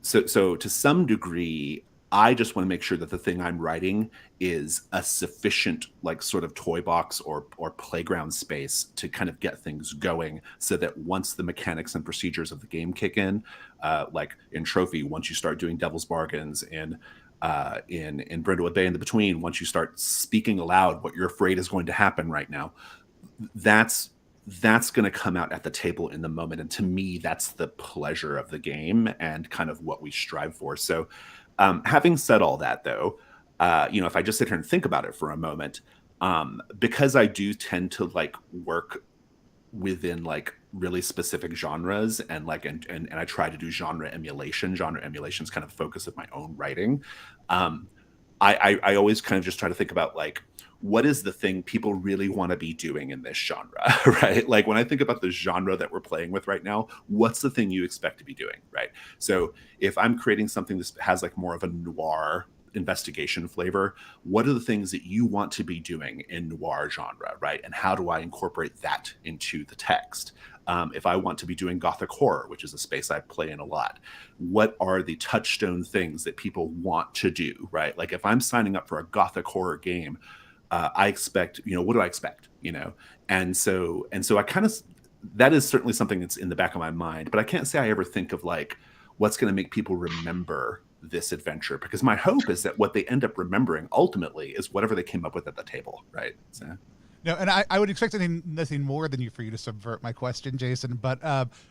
D: So to some degree, I just want to make sure that the thing I'm writing is a sufficient like sort of toy box or playground space to kind of get things going, so that once the mechanics and procedures of the game kick in, like in Trophy, once you start doing Devil's Bargains, in Brindlewood Bay and the Between, once you start speaking aloud what you're afraid is going to happen right now, that's going to come out at the table in the moment. And to me, that's the pleasure of the game and kind of what we strive for. So having said all that, though, if I just sit here and think about it for a moment, because I do tend to like work within like really specific genres and like and I try to do genre emulation. Genre emulation is kind of the focus of my own writing. I always kind of just try to think about like, what is the thing people really want to be doing in this genre, right? Like when I think about the genre that we're playing with right now, what's the thing you expect to be doing, right? So if I'm creating something that has like more of a noir investigation flavor, what are the things that you want to be doing in noir genre, right? And how do I incorporate that into the text? If I want to be doing gothic horror, which is a space I play in a lot, what are the touchstone things that people want to do, right? Like if I'm signing up for a gothic horror game, I expect, what do I expect, And so I kind of, that is certainly something that's in the back of my mind, but I can't say I ever think of like, what's going to make people remember this adventure, because my hope is that what they end up remembering ultimately is whatever they came up with at the table, right? So.
A: No, and I would expect nothing more than for you to subvert my question, Jason. But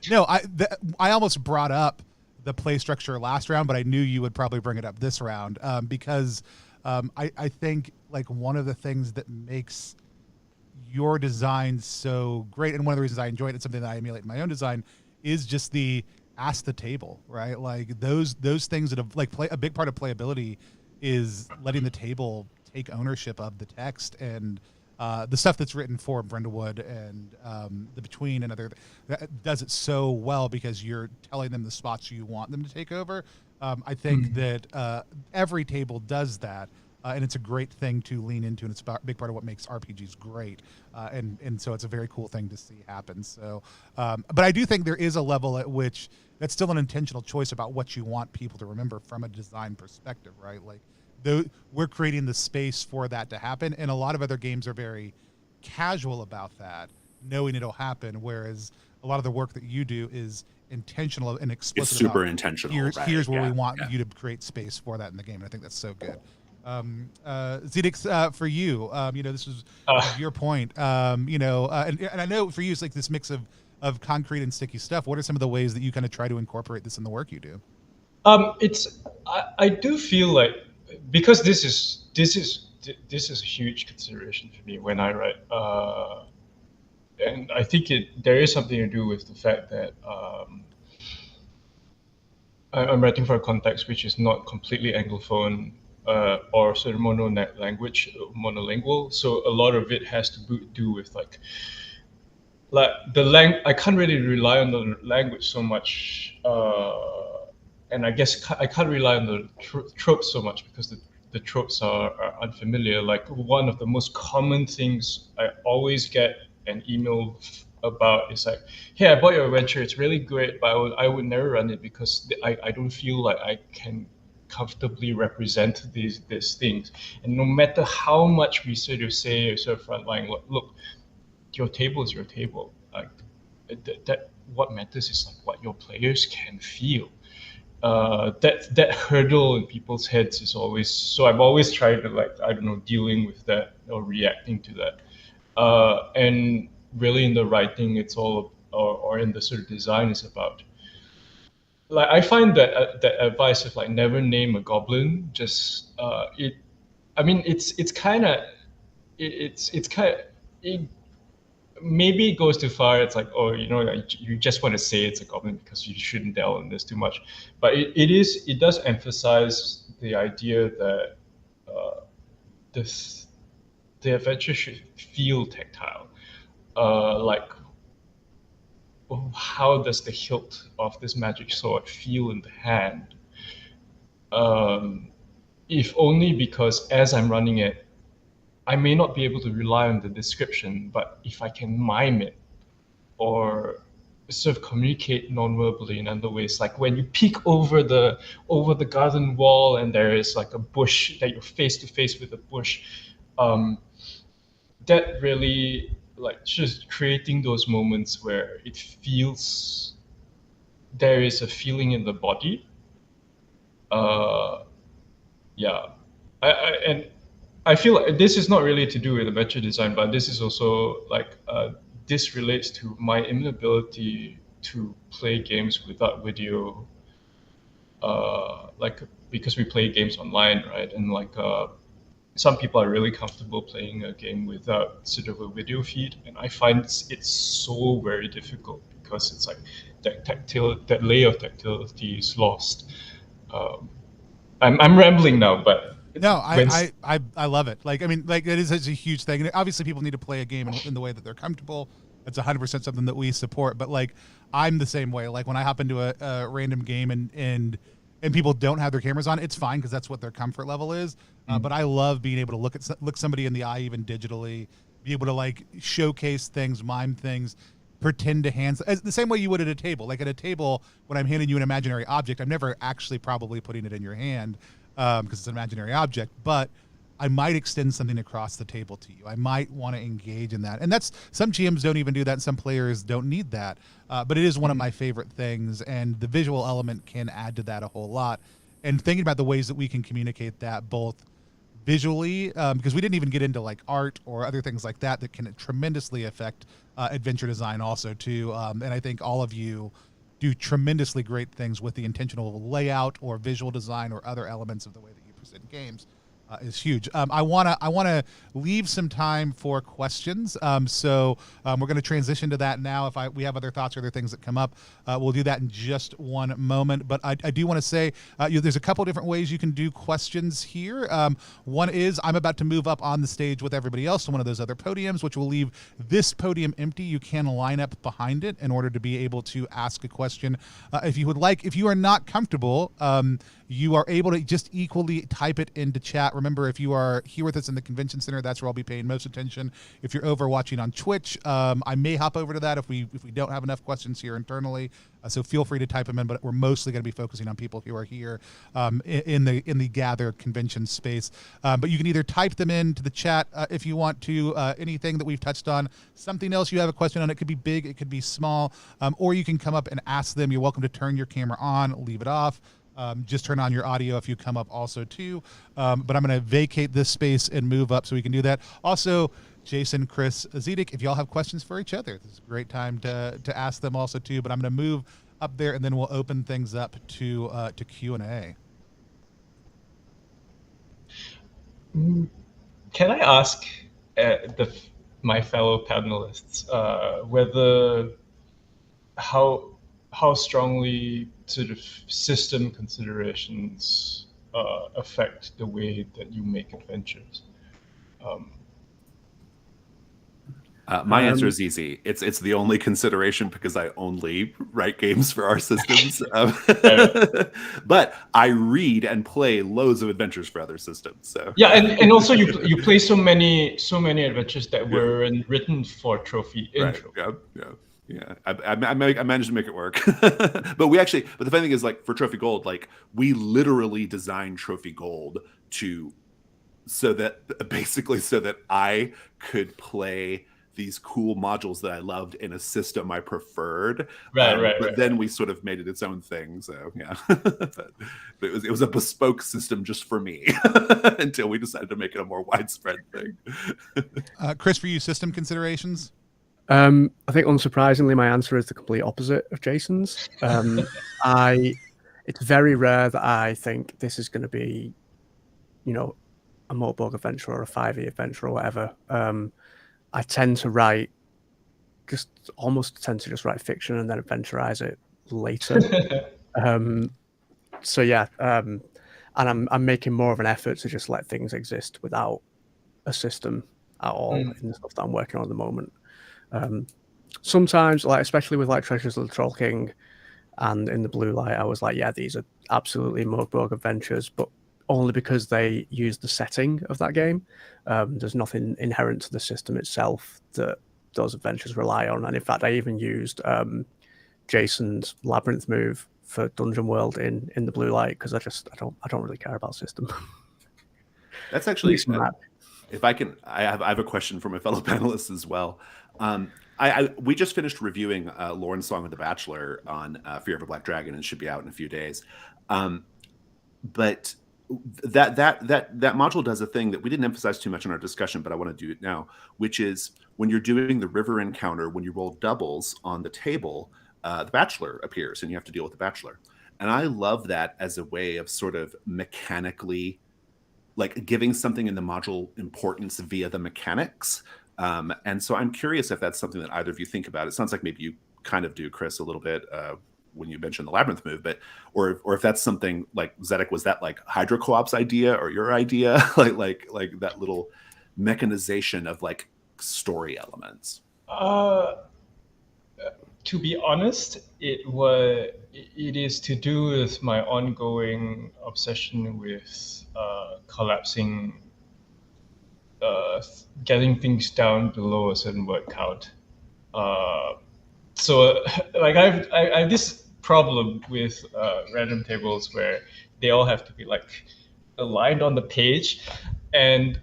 A: no, I almost brought up the play structure last round, but I knew you would probably bring it up this round because I think like one of the things that makes your design so great, and one of the reasons I enjoy it, it's something that I emulate in my own design, is just the ask the table, right? Like those things that have like a big part of playability is letting the table take ownership of the text and the stuff that's written for Brindlewood and the Between and other that does it so well because you're telling them the spots you want them to take over. I think that every table does that, and it's a great thing to lean into, and it's a big part of what makes RPGs great. And so it's a very cool thing to see happen. So, but I do think there is a level at which that's still an intentional choice about what you want people to remember from a design perspective, right? Like, we're creating the space for that to happen, and a lot of other games are very casual about that, knowing it'll happen, whereas a lot of the work that you do is intentional and explicit.
D: It's super intentional.
A: Here's where we want you to create space for that in the game, and I think that's so good. Zedeck, for you, this was your point, and I know for you it's like this mix of concrete and sticky stuff. What are some of the ways that you kind of try to incorporate this in the work you do?
B: I do feel like, because this is a huge consideration for me when I write, and I think there is something to do with the fact that I'm writing for a context which is not completely anglophone or sort of monolingual. So a lot of it has to do with like I can't really rely on the language so much. And I guess I can't rely on the tropes so much because the tropes are unfamiliar. Like one of the most common things I always get an email about is like, hey, I bought your adventure. It's really great, but I would never run it because I don't feel like I can comfortably represent these things. And no matter how much we sort of say or sort of frontline, look, your table is your table. Like that what matters is like what your players can feel. That hurdle in people's heads is always, so I'm always trying to dealing with that or reacting to that. And really in the writing, it's all, or in the sort of design, is about, like, I find that that advice of like never name a goblin, just it's kind of maybe it goes too far. It's like, oh, you just want to say it's a goblin because you shouldn't delve in this too much. But it does emphasize the idea that the adventure should feel tactile. Like, how does the hilt of this magic sword feel in the hand? If only because as I'm running it, I may not be able to rely on the description, but if I can mime it or sort of communicate non-verbally in other ways, like when you peek over the garden wall and there is like a bush that you're face to face with a bush, that really, like, just creating those moments where it feels there is a feeling in the body. And I feel like this is not really to do with adventure design, but this is also like this relates to my inability to play games without video, because we play games online, right? And like some people are really comfortable playing a game without sort of a video feed, and I find it's so very difficult because it's like that layer of tactility is lost. I'm rambling now, but
A: No,
B: When-
A: I love it. Like, I mean, like, it is such a huge thing. And obviously, people need to play a game in the way that they're comfortable. That's 100% something that we support. But like, I'm the same way. Like, when I hop into a random game and people don't have their cameras on, it's fine because that's what their comfort level is. But I love being able to look somebody in the eye, even digitally, be able to like showcase things, mime things, pretend to hand the same way you would at a table. Like at a table, when I'm handing you an imaginary object, I'm never actually probably putting it in your hand because it's an imaginary object, but I might extend something across the table to you. I might want to engage in that. And that's, some GMs don't even do that, and some players don't need that. But it is one of my favorite things, and the visual element can add to that a whole lot. And thinking about the ways that we can communicate that both visually, because we didn't even get into like art or other things like that that can tremendously affect adventure design also too. And I think all of you do tremendously great things with the intentional layout or visual design or other elements of the way that you present games. Is huge. I wanna leave some time for questions. So we're going to transition to that now. If we have other thoughts or other things that come up, we'll do that in just one moment. But I do want to say there's a couple different ways you can do questions here. One is I'm about to move up on the stage with everybody else to one of those other podiums, which will leave this podium empty. You can line up behind it in order to be able to ask a question. If you would like, if you are not comfortable, you are able to just equally type it into chat. Remember, if you are here with us in the convention center, that's where I'll be paying most attention. If you're over watching on Twitch, I may hop over to that if we don't have enough questions here internally. So feel free to type them in, but we're mostly going to be focusing on people who are here in the Gather convention space. But you can either type them into the chat if you want to, anything that we've touched on, something else you have a question on. It could be big, it could be small, or you can come up and ask them. You're welcome to turn your camera on, leave it off. Just turn on your audio if you come up also too. But I'm going to vacate this space and move up so we can do that. Also, Jason, Chris, Zedeck, if y'all have questions for each other, this is a great time to ask them also too. But I'm going to move up there and then we'll open things up to Q&A.
B: Can I ask my fellow panelists whether how strongly sort of system considerations affect the way that you make adventures?
D: My answer is easy. It's the only consideration because I only write games for our systems. But I read and play loads of adventures for other systems. So
B: yeah, and also you play so many adventures that were written for Trophy intro.
D: Right. Yeah. I managed to make it work. But the funny thing is, like, for Trophy Gold, like, we literally designed Trophy Gold so that I could play these cool modules that I loved in a system I preferred. But then we sort of made it its own thing. So yeah, but it was a bespoke system just for me until we decided to make it a more widespread thing.
A: Chris, for you, system considerations?
C: I think unsurprisingly, my answer is the complete opposite of Jason's. It's very rare that I think this is going to be, a Mortborg adventure or a 5e adventure or whatever. I tend to write write fiction and then adventurize it later. So yeah, and I'm making more of an effort to just let things exist without a system at all in the stuff that I'm working on at the moment. Sometimes, like especially with like Treasures of the Troll King and In the Blue Light, I was like, yeah, these are absolutely Mortborg adventures, but only because they use the setting of that game. There's nothing inherent to the system itself that those adventures rely on. And in fact, I even used Jason's Labyrinth move for Dungeon World in the Blue Light because I don't really care about system.
D: That's actually if I can, I have a question for my fellow panelists as well. We just finished reviewing Lauren's Song of the Bachelor on Fear of a Black Dragon, and it should be out in a few days. But that module does a thing that we didn't emphasize too much in our discussion, but I want to do it now, which is when you're doing the river encounter, when you roll doubles on the table, the Bachelor appears and you have to deal with the Bachelor. And I love that as a way of sort of mechanically, like, giving something in the module importance via the mechanics. And so I'm curious if that's something that either of you think about. It sounds like maybe you kind of do, Chris, a little bit. when you mentioned the labyrinth move, but or if that's something like Zedeck, was that like Hydra Co-op's idea or your idea? like that little mechanization of like story elements.
B: To be honest, it is to do with my ongoing obsession with collapsing, getting things down below a certain word count. So like I have this problem with random tables where they all have to be like aligned on the page, and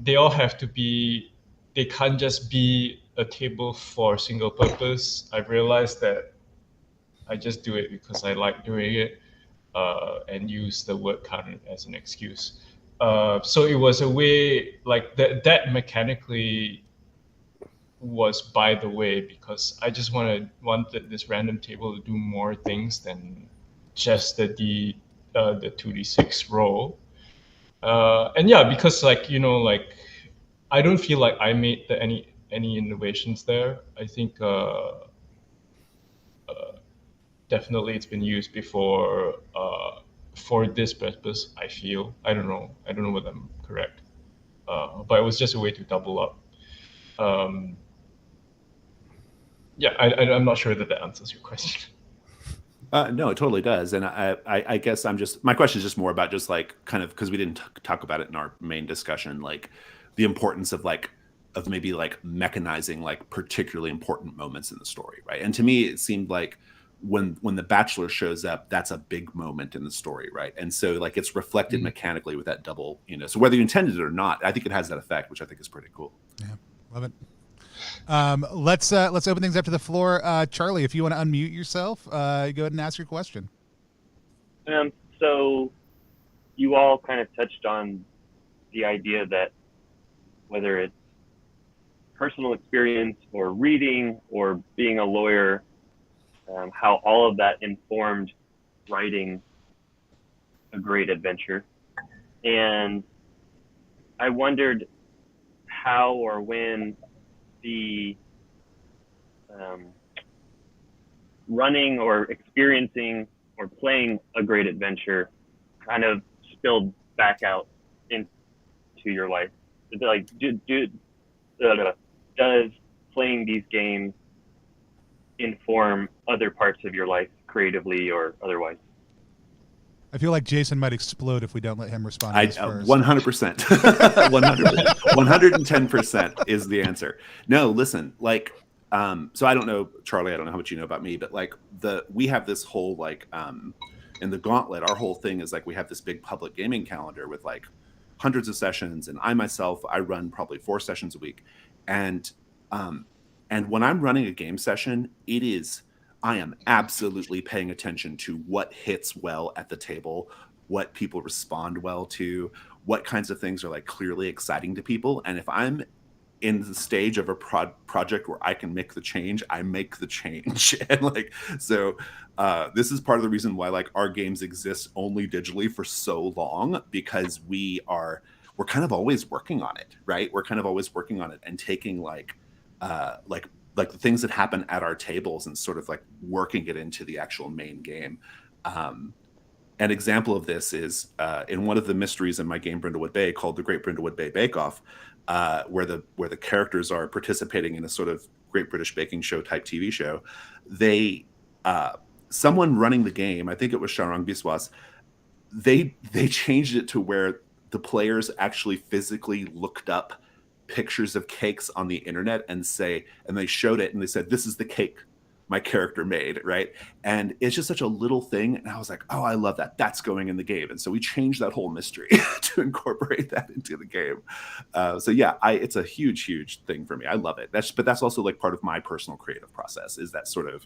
B: they all have to be, they can't just be a table for single purpose. I've realized that I just do it because I like doing it, and use the word count as an excuse. So it was a way like that mechanically was by the way, because I just wanted this random table to do more things than just the 2d6 roll. And yeah, because like, you know, like I don't feel like I made any innovations there. I think definitely it's been used before for this purpose. I feel I don't know whether I'm correct, but it was just a way to double up. Yeah, I'm not sure that answers your question.
D: No, it totally does. And I guess my question is just more about just like kind of, because we didn't talk about it in our main discussion, like the importance of maybe like mechanizing like particularly important moments in the story, right? And to me, it seemed like when the Bachelor shows up, that's a big moment in the story, right? And so like it's reflected mechanically with that double, you know, so whether you intended it or not, I think it has that effect, which I think is pretty cool.
A: Yeah, love it. Let's open things up to the floor. Charlie, if you want to unmute yourself, go ahead and ask your question.
F: So you all kind of touched on the idea that whether it's personal experience or reading or being a lawyer, how all of that informed writing a great adventure. And I wondered how or when the running or experiencing or playing a great adventure kind of spilled back out into your life. Like, does playing these games inform other parts of your life creatively or otherwise?
A: I feel like Jason might explode if we don't let him respond to this first.
D: 100%. 110% is the answer. No, listen, like, so I don't know, Charlie, I don't know how much you know about me, but like we have this whole like, in the Gauntlet, our whole thing is like, we have this big public gaming calendar with like hundreds of sessions. And I run probably 4 sessions a week. And when I'm running a game session, I am absolutely paying attention to what hits well at the table, what people respond well to, what kinds of things are like clearly exciting to people. And if I'm in the stage of a project where I can make the change, I make the change. And like, so this is part of the reason why like our games exist only digitally for so long, because we're kind of always working on it, right? We're kind of always working on it and taking like the things that happen at our tables and sort of like working it into the actual main game. An example of this is in one of the mysteries in my game Brindlewood Bay called The Great Brindlewood Bay Bake Off, where the characters are participating in a sort of Great British Baking Show type TV show. Someone running the game, I think it was Sharang Biswas, they changed it to where the players actually physically looked up pictures of cakes on the internet and they showed it and they said, this is the cake my character made, right? And it's just such a little thing. And I was like, oh, I love that. That's going in the game. And so we changed that whole mystery to incorporate that into the game. So yeah, it's a huge, huge thing for me. I love it. But that's also like part of my personal creative process, is that sort of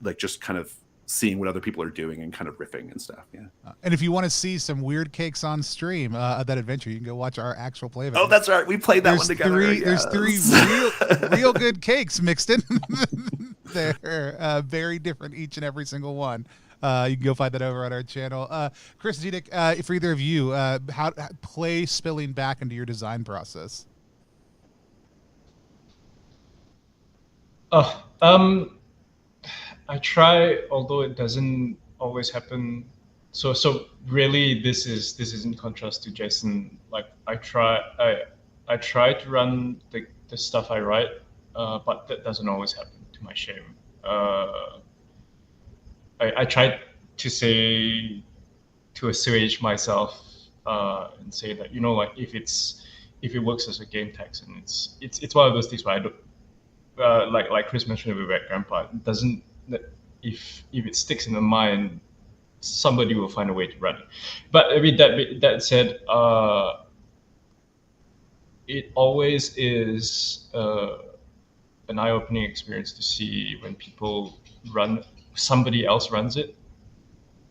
D: like just kind of seeing what other people are doing and kind of riffing and stuff. Yeah.
A: And if you want to see some weird cakes on stream of that adventure, you can go watch our actual play of it.
D: Oh, that's right. We played that one together.
A: There's 3 real good cakes mixed in. They're very different, each and every single one. You can go find that over on our channel. Chris, Zedeck, for either of you, how play spilling back into your design process?
B: I try, although it doesn't always happen. So really, this is in contrast to Jason. Like I try to run the stuff I write, but that doesn't always happen, to my shame. I try to say, to assuage myself, and say that, you know, like if it works as a game text, and it's one of those things where I don't, like Chris mentioned with Red Grandpa, it doesn't, if it sticks in the mind, somebody will find a way to run it. But I mean, that said, it always is an eye-opening experience to see when somebody else runs it,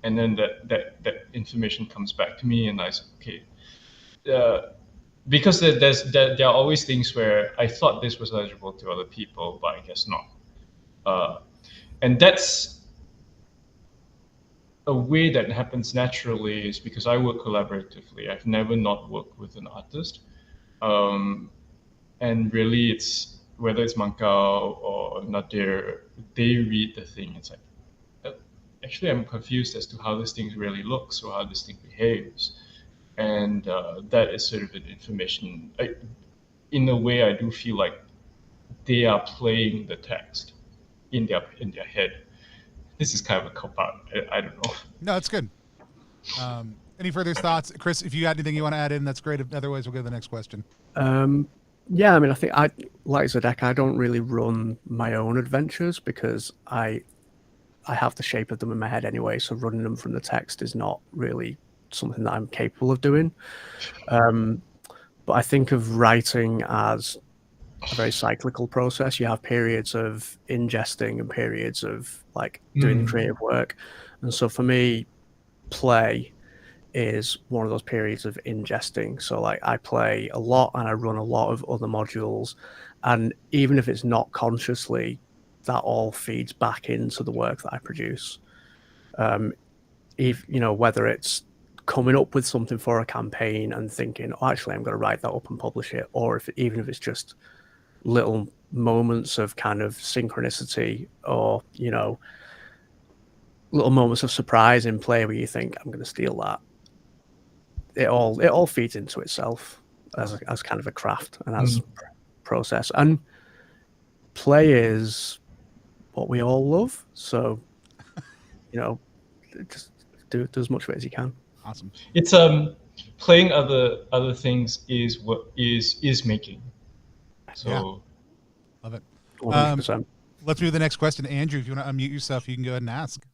B: and then that information comes back to me, and I say, okay, because there are always things where I thought this was eligible to other people, but I guess not. And that's a way that happens naturally, is because I work collaboratively. I've never not worked with an artist. And really, it's whether it's Mankao or Nadir, they read the thing. It's like, actually, I'm confused as to how this thing really looks or how this thing behaves. And that is sort of an information. In a way, I do feel like they are playing the text in their head. This is kind of a cop-out. I don't know.
A: No, that's good. Any further thoughts, Chris? If you got anything you want to add in, that's great. Otherwise, we'll go to the next question.
C: Yeah, I mean, I think like Zedeck, I don't really run my own adventures because I have the shape of them in my head anyway. So running them from the text is not really something that I'm capable of doing. But I think of writing as a very cyclical process. You have periods of ingesting and periods of like doing the creative work. And so for me, play is one of those periods of ingesting. So like I play a lot and I run a lot of other modules, and even if it's not consciously, that all feeds back into the work that I produce. If you know, whether it's coming up with something for a campaign and thinking, oh, actually I'm going to write that up and publish it, or even if it's just little moments of kind of synchronicity, or you know, little moments of surprise in play where you think I'm going to steal that. It all feeds into itself as kind of a craft and as process. And play is what we all love, so you know, just do as much of it as you can.
A: Awesome.
B: It's playing other things is what is making. So
A: yeah. Love it.
C: 100%.
A: Let's move to the next question. Andrew, if you want to unmute yourself, you can go ahead and ask.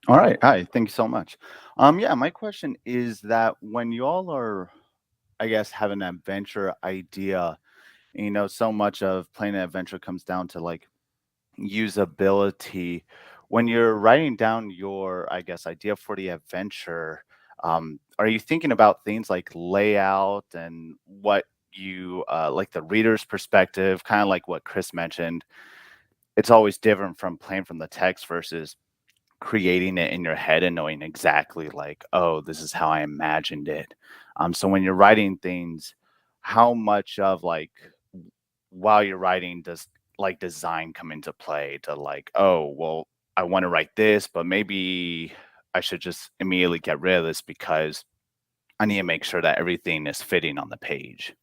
G: All right. Hi. Thank you so much. Yeah, my question is that when you all are, I guess, have an adventure idea, you know, so much of playing an adventure comes down to like usability. When you're writing down your, I guess, idea for the adventure, are you thinking about things like layout and what you like the reader's perspective, kind of like what Chris mentioned? It's always different from playing from the text versus creating it in your head and knowing exactly like, oh, this is how I imagined it. So when you're writing things, how much of like while you're writing does like design come into play to like, oh, well, I want to write this, but maybe I should just immediately get rid of this because I need to make sure that everything is fitting on the page.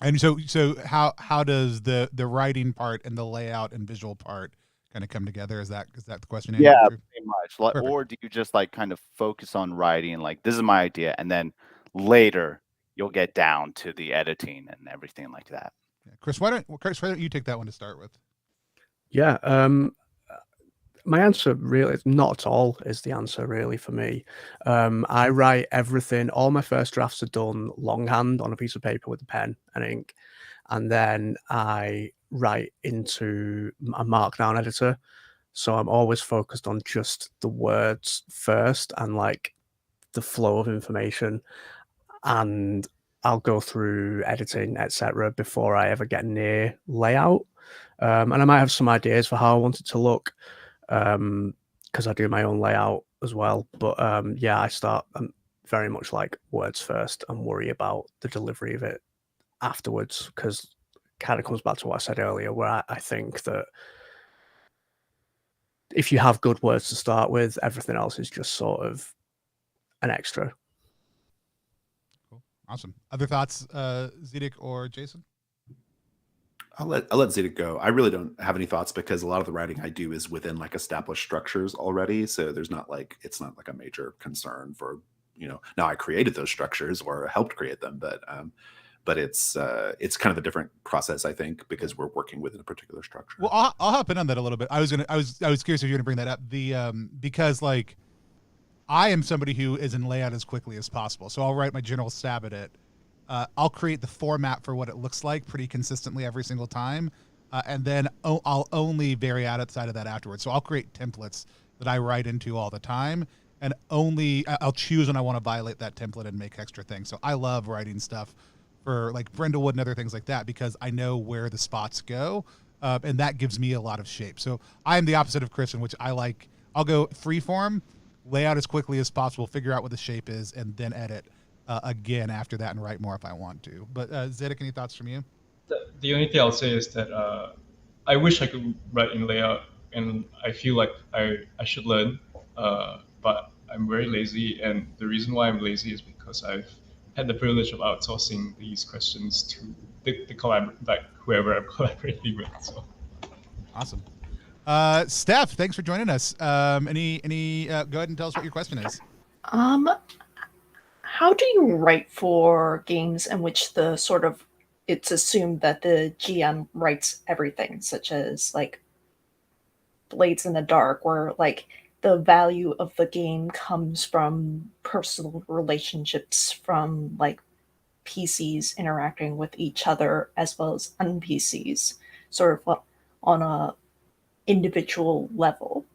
A: And so how does the writing part and the layout and visual part kind of come together? Is that the question? Andrew?
G: Yeah, pretty much. Like,
A: Perfect.
G: or do you just like kind of focus on writing, like this is my idea, and then later you'll get down to the editing and everything like that?
A: Yeah. Chris, why don't you take that one to start with?
C: Yeah. My answer really is not at all is the answer really for me. I write everything. All my first drafts are done longhand on a piece of paper with a pen and ink. And then I write into a markdown editor. So I'm always focused on just the words first and like the flow of information. And I'll go through editing, etc., before I ever get near layout. And I might have some ideas for how I want it to look, because I do my own layout as well. But yeah, I'm very much like words first and worry about the delivery of it afterwards, because it kind of comes back to what I said earlier, where I think that if you have good words to start with, everything else is just sort of an extra.
A: Cool. Awesome. Other thoughts, Zedeck or Jason?
D: I'll let Zedeck go. I really don't have any thoughts because a lot of the writing I do is within like established structures already. So there's not like, it's not like a major concern for, now I created those structures or helped create them, but it's kind of a different process, I think, because we're working within a particular structure.
A: Well, I'll hop in on that a little bit. I was curious if you're gonna bring that up. Because like I am somebody who is in layout as quickly as possible. So I'll write my general stab at it. I'll create the format for what it looks like pretty consistently every single time. And then I'll only vary outside of that afterwards. So I'll create templates that I write into all the time. And I'll choose when I want to violate that template and make extra things. So I love writing stuff for like Brindlewood and other things like that because I know where the spots go. And that gives me a lot of shape. So I am the opposite of Chris, in which I'll go freeform, lay out as quickly as possible, figure out what the shape is, and then edit again after that and write more if I want to. But Zedeck, any thoughts from you?
B: The only thing I'll say is that I wish I could write in layout, and I feel like I should learn, but I'm very lazy, and the reason why I'm lazy is because I've had the privilege of outsourcing these questions to whoever I'm collaborating with. So
A: awesome. Steph, thanks for joining us. Any go ahead and tell us what your question is.
H: How do you write for games in which it's assumed that the GM writes everything, such as like Blades in the Dark, where like the value of the game comes from personal relationships from like PCs interacting with each other as well as NPCs, sort of on a individual level?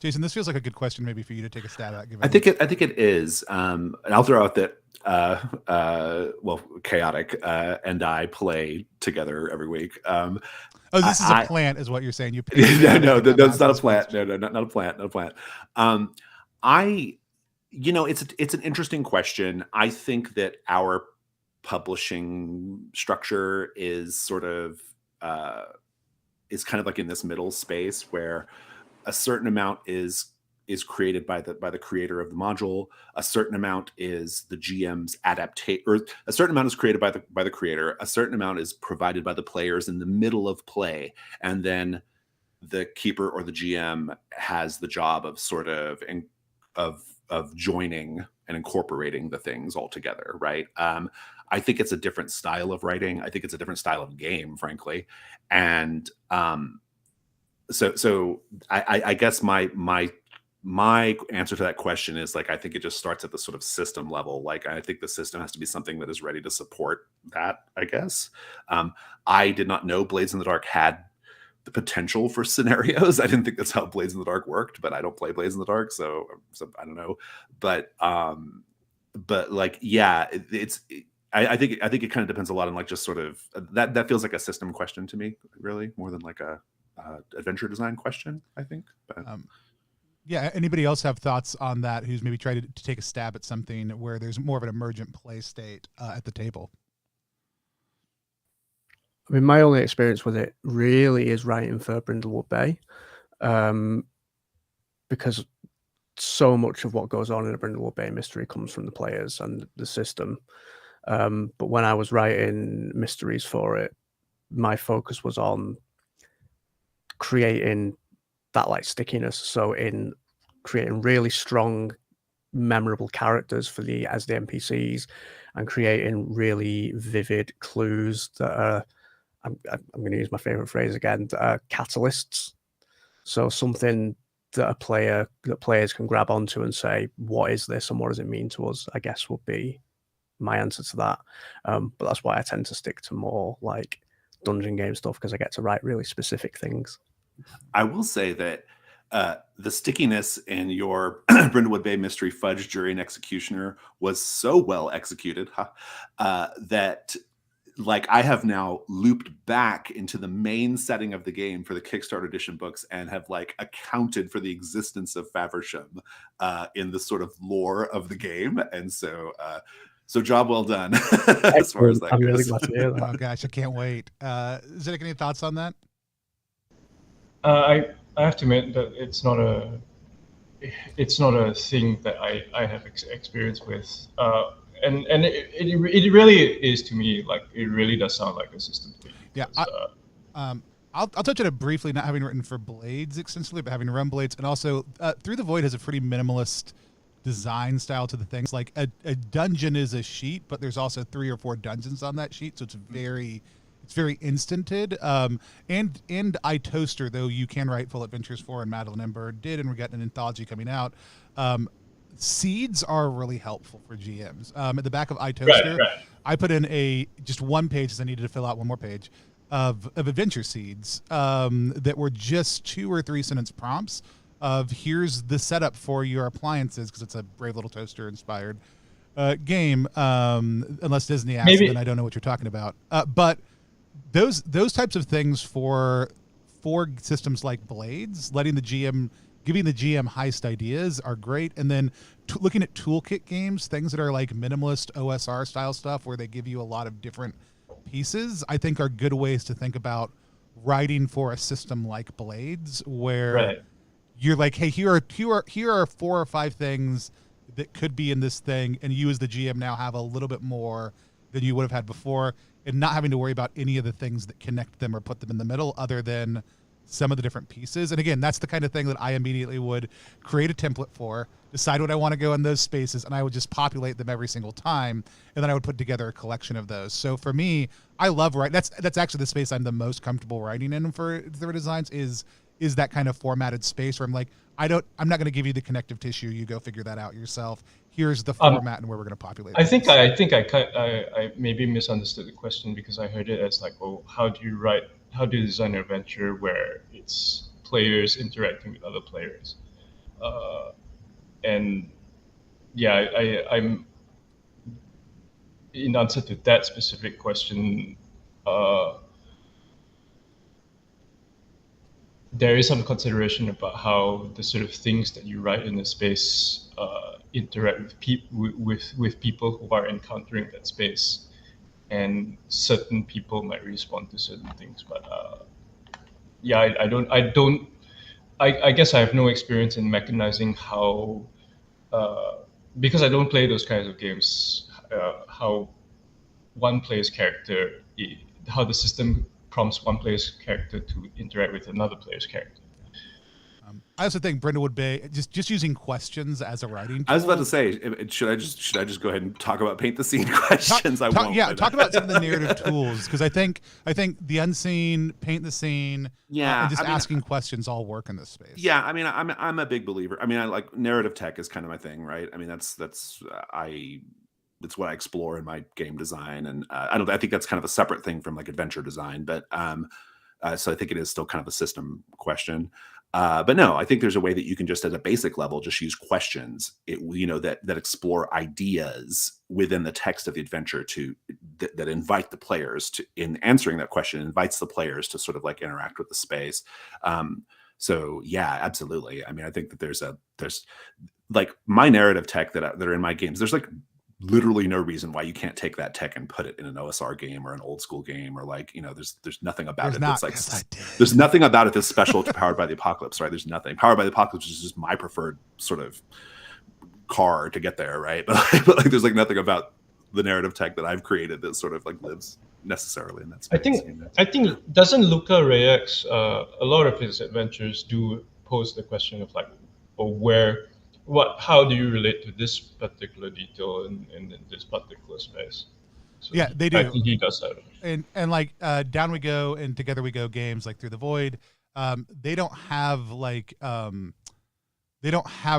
A: Jason, this feels like a good question maybe for you to take a stab at.
D: I think it is. And I'll throw out that Chaotic and I play together every week.
A: This is a plant, is what you're saying.
D: No, it's not a plant. No, not a plant. Not a plant. It's an interesting question. I think that our publishing structure is sort of is kind of like in this middle space where a certain amount is created by the creator of the module. A certain amount is the GM's adaptation, or a certain amount is created by the creator. A certain amount is provided by the players in the middle of play, and then the keeper or the GM has the job of sort of of joining and incorporating the things all together, right? I think it's a different style of writing. I think it's a different style of game, frankly, and So I guess my answer to that question is like I think it just starts at the sort of system level. Like I think the system has to be something that is ready to support that, I guess. I did not know Blades in the Dark had the potential for scenarios. I didn't think that's how Blades in the Dark worked, but I don't play Blades in the Dark, so I don't know. But like yeah, I think it kind of depends a lot on like just sort of that feels like a system question to me, really, more than like a adventure design question, I think. But,
A: yeah. Anybody else have thoughts on that? Who's maybe tried to take a stab at something where there's more of an emergent play state at the table?
C: I mean, my only experience with it really is writing for Brindlewood Bay, because so much of what goes on in a Brindlewood Bay mystery comes from the players and the system. But when I was writing mysteries for it, my focus was on creating that like stickiness. So in creating really strong, memorable characters as the NPCs, and creating really vivid clues that are, I'm going to use my favorite phrase again, catalysts. So something that players can grab onto and say, what is this and what does it mean to us, I guess would be my answer to that. But that's why I tend to stick to more like dungeon game stuff, because I get to write really specific things.
D: I will say that the stickiness in your Brindlewood Bay Mystery Fudge Jury and Executioner was so well executed that like I have now looped back into the main setting of the game for the Kickstarter edition books and have like accounted for the existence of Faversham in the sort of lore of the game. And so job well done as far as that
C: I'm
D: goes.
C: really glad to hear that.
A: Oh gosh, I can't wait. Zedeck, any thoughts on that?
B: I have to admit that it's not a thing that I have experience with. And it really is to me, like, it really does sound like a system thing.
A: Yeah, I'll touch on it briefly, not having written for Blades extensively, but having run Blades, and also Through the Void has a pretty minimalist design style to the things. Like a dungeon is a sheet, but there's also 3 or 4 dungeons on that sheet, so it's very instanted. And iToaster, though you can write full adventures for, and Madeline and Bird did, and we're getting an anthology coming out. Seeds are really helpful for GMs. At the back of iToaster,
B: Right.
A: I put in just one page, because I needed to fill out one more page of adventure seeds that were just 2 or 3 sentence prompts of here's the setup for your appliances, because it's a Brave Little Toaster inspired game. Unless Disney asks, then I don't know what you're talking about. But those types of things for systems like Blades, giving the GM heist ideas are great. And then looking at toolkit games, things that are like minimalist OSR style stuff where they give you a lot of different pieces, I think are good ways to think about writing for a system like Blades, where you're like, hey, here are 4 or 5 things that could be in this thing, and you as the GM now have a little bit more than you would have had before, and not having to worry about any of the things that connect them or put them in the middle other than some of the different pieces. And again, that's the kind of thing that I immediately would create a template for, decide what I want to go in those spaces, and I would just populate them every single time, and then I would put together a collection of those. So for me, I love writing. That's actually the space I'm the most comfortable writing in for their designs, is that kind of formatted space where I'm like, I'm not going to give you the connective tissue. You go figure that out yourself. Here's the format and where we're going to populate.
B: I think I maybe misunderstood the question, because I heard it as like, well, how do you design an adventure where it's players interacting with other players? And yeah, I'm in answer to that specific question. There is some consideration about how the sort of things that you write in the space interact with people who are encountering that space, and certain people might respond to certain things. But yeah, I guess I have no experience in mechanizing how, because I don't play those kinds of games, how one player's character, how the system prompts one player's character to interact with another player's character.
A: I also think Brenda would be just using questions as a writing tool.
D: I was about to say, should I just go ahead and talk about paint the scene questions?
A: Talk about some of the narrative tools, because I think the unseen, paint the scene, and just asking questions all work in this space.
D: Yeah, I mean, I'm a big believer. I mean, I like narrative tech is kind of my thing, right? I mean, it's what I explore in my game design, and I think that's kind of a separate thing from like adventure design, but so I think it is still kind of a system question. But no, I think there's a way that you can just at a basic level just use questions, that explore ideas within the text of the adventure that invite the players to, in answering that question, invites the players to sort of like interact with the space. So yeah, absolutely. I mean, I think that there's like my narrative tech that are in my games. There's like literally no reason why you can't take that tech and put it in an OSR game or an old school game, or like, there's nothing about that's like, there's nothing about it that's special to Powered by the Apocalypse, right? There's nothing. Powered by the Apocalypse is just my preferred sort of car to get there, right? But like there's like nothing about the narrative tech that I've created that sort of like lives necessarily in that space.
B: I think doesn't Luca Reyes, a lot of his adventures do pose the question of like, how do you relate to this particular detail in this particular space? So
A: yeah, they do.
B: I think he does that.
A: And like Down We Go and Together We Go games like Through the Void, they don't have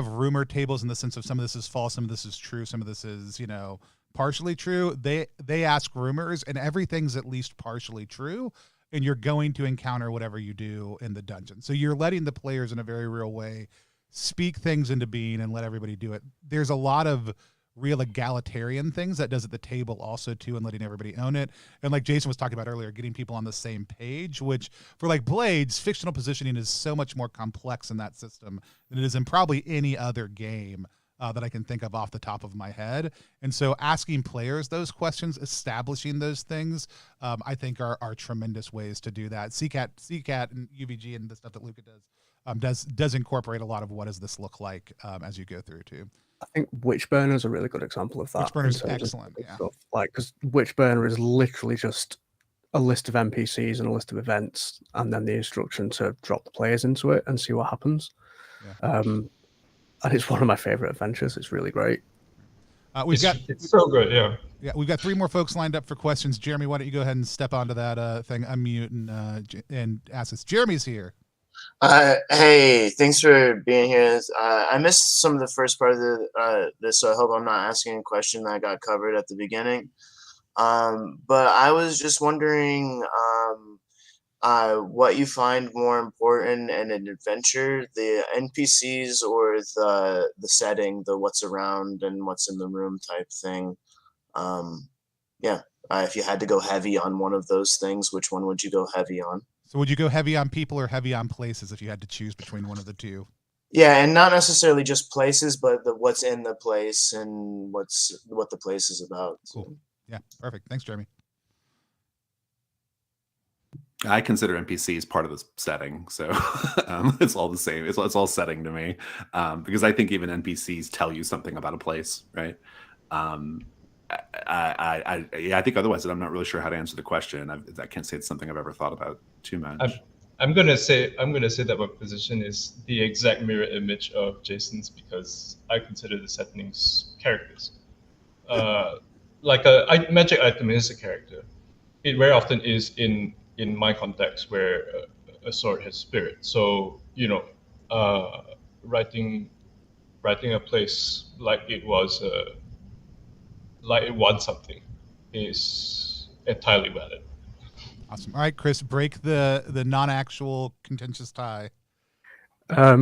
A: rumor tables in the sense of some of this is false, some of this is true, some of this is partially true. They ask rumors, and everything's at least partially true, and you're going to encounter whatever you do in the dungeon. So you're letting the players in a very real way speak things into being and let everybody do it. There's a lot of real egalitarian things that does at the table also too, and letting everybody own it. And like Jason was talking about earlier, getting people on the same page, which for like Blades, fictional positioning is so much more complex in that system than it is in probably any other game that I can think of off the top of my head. And so asking players those questions, establishing those things, I think are tremendous ways to do that. CCAT and UVG and the stuff that Luca does does incorporate a lot of what does this look like as you go through too.
C: I think Witchburner is a really good example of that.
A: Witchburner is excellent, yeah.
C: Stuff. Like, because Witchburner is literally just a list of NPCs and a list of events, and then the instruction to drop the players into it and see what happens.
A: Yeah.
C: And it's one of my favorite adventures. It's really great.
B: It's so good, yeah.
A: Yeah, we've got 3 more folks lined up for questions. Jeremy, why don't you go ahead and step onto that thing, unmute, and ask us. Jeremy's here.
I: Hey, thanks for being here. I missed some of the first part of this, so I hope I'm not asking a question that got covered at the beginning. But I was just wondering what you find more important in an adventure, the NPCs or the setting, the what's around and what's in the room type thing. If you had to go heavy on one of those things, which one would you go heavy on?
A: So would you go heavy on people or heavy on places if you had to choose between one of the two?
I: Yeah, and not necessarily just places, but what's in the place and what the place is about.
A: Cool. Yeah, perfect. Thanks, Jeremy.
D: I consider NPCs part of the setting, so it's all the same. It's all setting to me, because I think even NPCs tell you something about a place, right? I think otherwise, I'm not really sure how to answer the question. I can't say it's something I've ever thought about too much.
B: I'm gonna say that my position is the exact mirror image of Jason's, because I consider the settings characters. Like a magic item is a character. It very often is in my context where a sword has spirit. So writing a place like it was like it wants something is entirely valid.
A: Awesome. All right, Chris, break the non-actual contentious tie.
C: I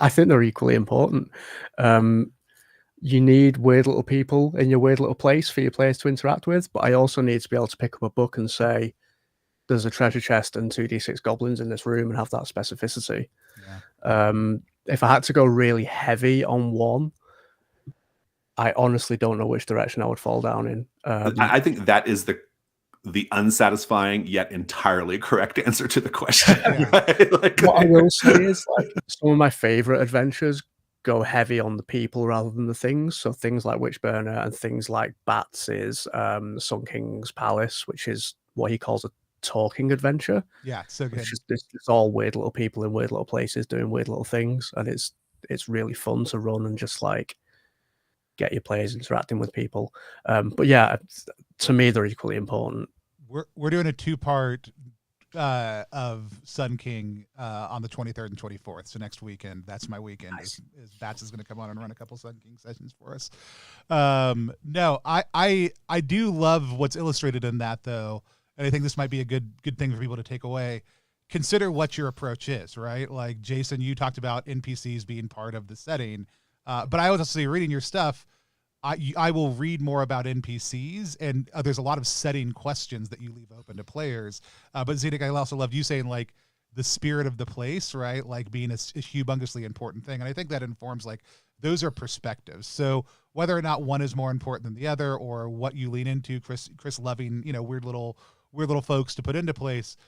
C: think they're equally important. You need weird little people in your weird little place for your players to interact with, but I also need to be able to pick up a book and say, there's a treasure chest and 2d6 goblins in this room, and have that specificity. Yeah. If I had to go really heavy on one, I honestly don't know which direction I would fall down in.
D: I think that is the unsatisfying yet entirely correct answer to the question. Right?
C: What I will say is, some of my favorite adventures go heavy on the people rather than the things. So things like Witchburner and things like Bats is Sun King's Palace, which is what he calls a talking adventure.
A: Yeah, so good.
C: It's all weird little people in weird little places doing weird little things, and it's really fun to run and just get your players interacting with people. But yeah, to me, they're equally important.
A: We're doing a 2-part of Sun King on the 23rd and 24th. So next weekend, that's my weekend. Nice. Is Bats is going to come on and run a couple Sun King sessions for us. No, I do love what's illustrated in that, though, and I think this might be a good thing for people to take away. Consider what your approach is, right? Like Jason, you talked about NPCs being part of the setting, but I was also say, reading your stuff, I will read more about NPCs, and there's a lot of setting questions that you leave open to players. But Zedeck, I also loved you saying the spirit of the place, right? Like being a humongously important thing. And I think that informs those are perspectives. So whether or not one is more important than the other, or what you lean into, Chris loving, weird little folks to put into place,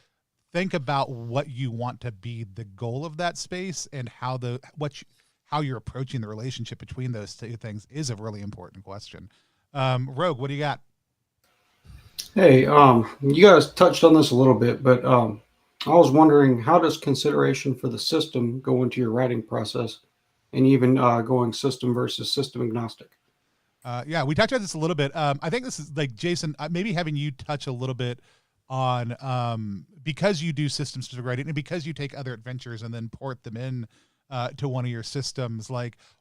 A: think about what you want to be the goal of that space, and how you're approaching the relationship between those two things is a really important question. Rogue, what do you got?
J: Hey, you guys touched on this a little bit, but I was wondering, how does consideration for the system go into your writing process, and even going system versus system agnostic?
A: Yeah, we talked about this a little bit. I think this is Jason, maybe having you touch a little bit on because you do system specific writing, and because you take other adventures and then port them in to one of your systems,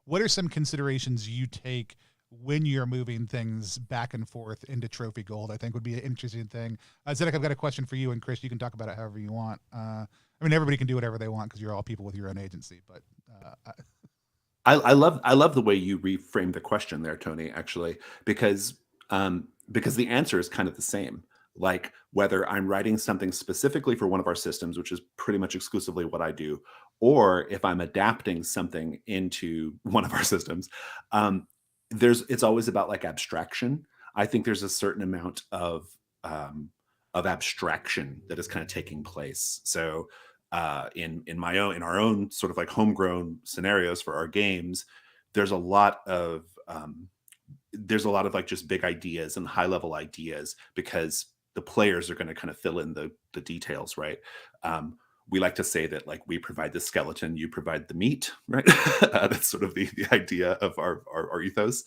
A: what are some considerations you take when you're moving things back and forth into Trophy Gold? I think would be an interesting thing. Zedeck, I've got a question for you, and Chris, you can talk about it however you want. Everybody can do whatever they want because you're all people with your own agency, but
D: I love the way you reframe the question there, Tony, actually, because the answer is kind of the same. Like whether I'm writing something specifically for one of our systems, which is pretty much exclusively what I do, or if I'm adapting something into one of our systems, it's always about abstraction. I think there's a certain amount of abstraction that is kind of taking place. So in our own sort of like homegrown scenarios for our games, there's a lot of like just big ideas and high level ideas, because the players are going to kind of fill in the details, right? We like to say that like we provide the skeleton, you provide the meat, right? That's sort of the idea of our ethos.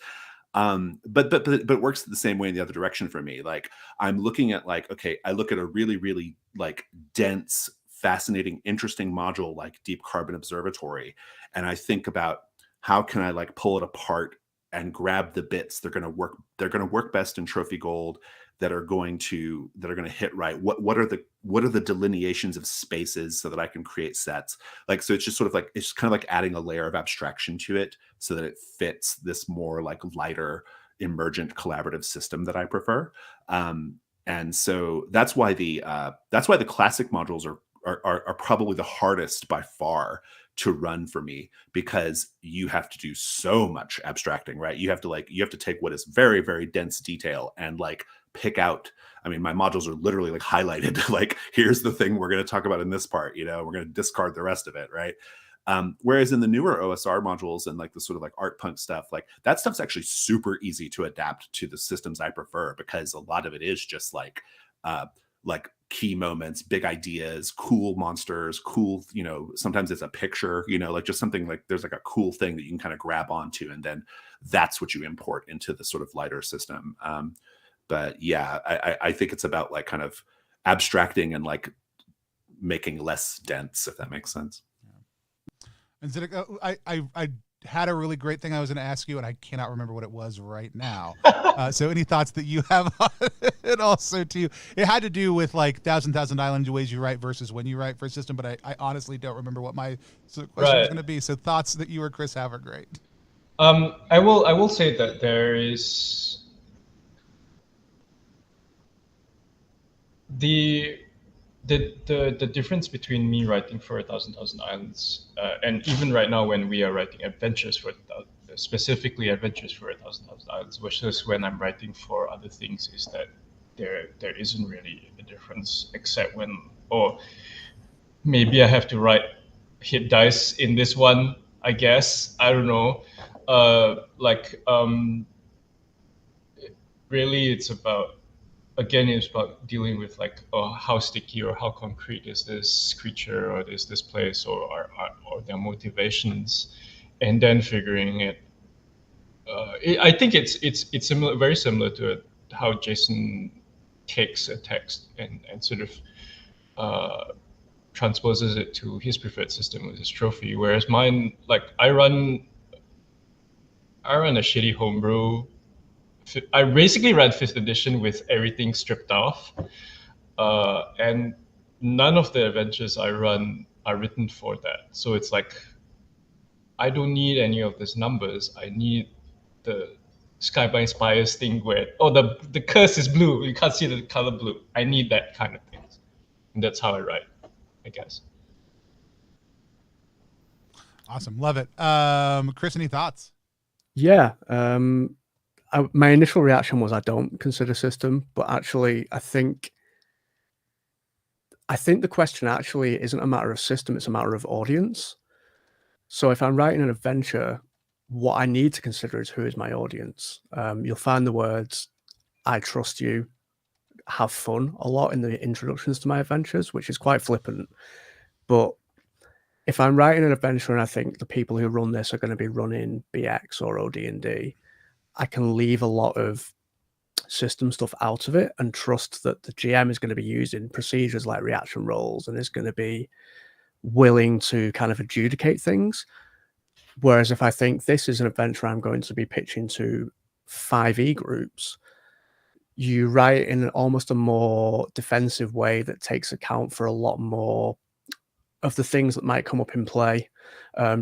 D: But it works the same way in the other direction for me. Like I'm looking at like, okay, I look at a really, really like dense, fascinating, interesting module like Deep Carbon Observatory, and I think about how can I like pull it apart and grab the bits they're going to work best in trophy gold, that are going to hit right. What are the delineations of spaces so that I can create sets? Like, so it's just sort of like, it's kind of like adding a layer of abstraction to it so that it fits this more like lighter, emergent collaborative system that I prefer. And so that's why the classic modules are probably the hardest by far to run for me, because you have to do so much abstracting, right? You have to take what is very, very dense detail and like pick out. I mean, my modules are literally like highlighted, like here's the thing we're going to talk about in this part, we're going to discard the rest of it, right? Whereas in the newer OSR modules and like the sort of like art punk stuff, like that stuff's actually super easy to adapt to the systems I prefer, because a lot of it is just like key moments, big ideas, cool monsters, cool, sometimes it's a picture, like just something like there's like a cool thing that you can kind of grab onto, and then that's what you import into the sort of lighter system. But yeah, I think it's about like kind of abstracting and like making less dense, if that makes sense.
A: And Zedeck, I had a really great thing I was going to ask you, and I cannot remember what it was right now. So any thoughts that you have on it also too? It had to do with like Thousand Islands, ways you write versus when you write for a system, but I honestly don't remember what my question was going to be. So thoughts that you or Chris have are great.
B: I will say that there is the difference between me writing for 1,000 Islands and even right now when we are writing adventures for specifically adventures for 1,000 Islands versus when I'm writing for other things is that there isn't really a difference, except when, or maybe I have to hit dice in this one, I guess. I don't know. Really it's about, again, it's about dealing with like, how sticky or how concrete is this creature or is this place or their motivations, and then figuring it. I think it's similar, very similar to how Jason takes a text and sort of transposes it to his preferred system with his trophy, whereas mine, like I run a shitty homebrew. I basically ran 5th edition with everything stripped off, and none of the adventures I run are written for that. So it's like, I don't need any of these numbers. I need the Skybind Spires thing where, the curse is blue, you can't see the color blue. I need that kind of thing. And that's how I write, I guess.
A: Awesome. Love it. Chris, any thoughts?
C: Yeah. My initial reaction was I don't consider system, but actually I think the question actually isn't a matter of system, it's a matter of audience. So if I'm writing an adventure, what I need to consider is who is my audience. You'll find the words "I trust you," "have fun" a lot in the introductions to my adventures, which is quite flippant. But if I'm writing an adventure and I think the people who run this are going to be running BX or OD&D, I can leave a lot of system stuff out of it and trust that the GM is going to be using procedures like reaction rolls and is going to be willing to kind of adjudicate things. Whereas if I think this is an adventure I'm going to be pitching to 5e groups, you write in almost a more defensive way that takes account for a lot more of the things that might come up in play,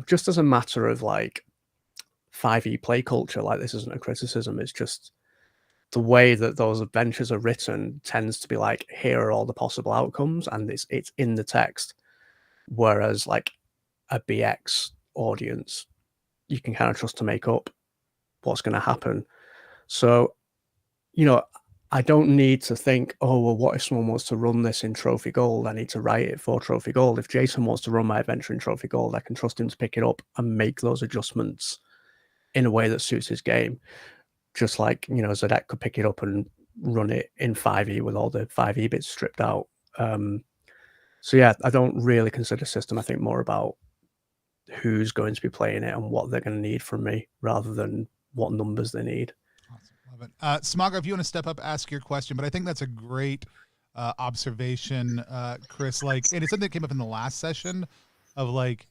C: just as a matter of like 5e play culture. Like, this isn't a criticism, it's just the way that those adventures are written tends to be like, here are all the possible outcomes, and it's in the text. Whereas like a BX audience, you can kind of trust to make up what's going to happen. So, I don't need to think, oh, well, what if someone wants to run this in Trophy Gold? I need to write it for Trophy Gold. If Jason wants to run my adventure in Trophy Gold, I can trust him to pick it up and make those adjustments in a way that suits his game. Just like, you know, Zedeck could pick it up and run it in 5e with all the 5e bits stripped out. So yeah, I don't really consider system. I think more about who's going to be playing it and what they're going to need from me rather than what numbers they need.
A: Awesome. Love it. Smago, if you want to step up, ask your question, but I think that's a great observation, Chris. Like, and it's something that came up in the last session of like,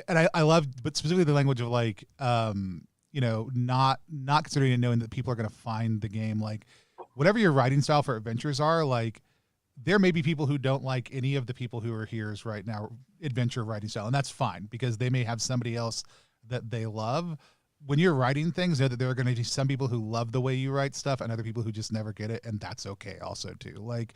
A: and I love, but specifically the language of like, you know, not considering and knowing that people are going to find the game. Like, whatever your writing style for adventures are, like, there may be people who don't like any of the people who are here's right now adventure writing style, and that's fine because they may have somebody else that they love. When you're writing things, know that there are going to be some people who love the way you write stuff and other people who just never get it, and that's okay also too. Like,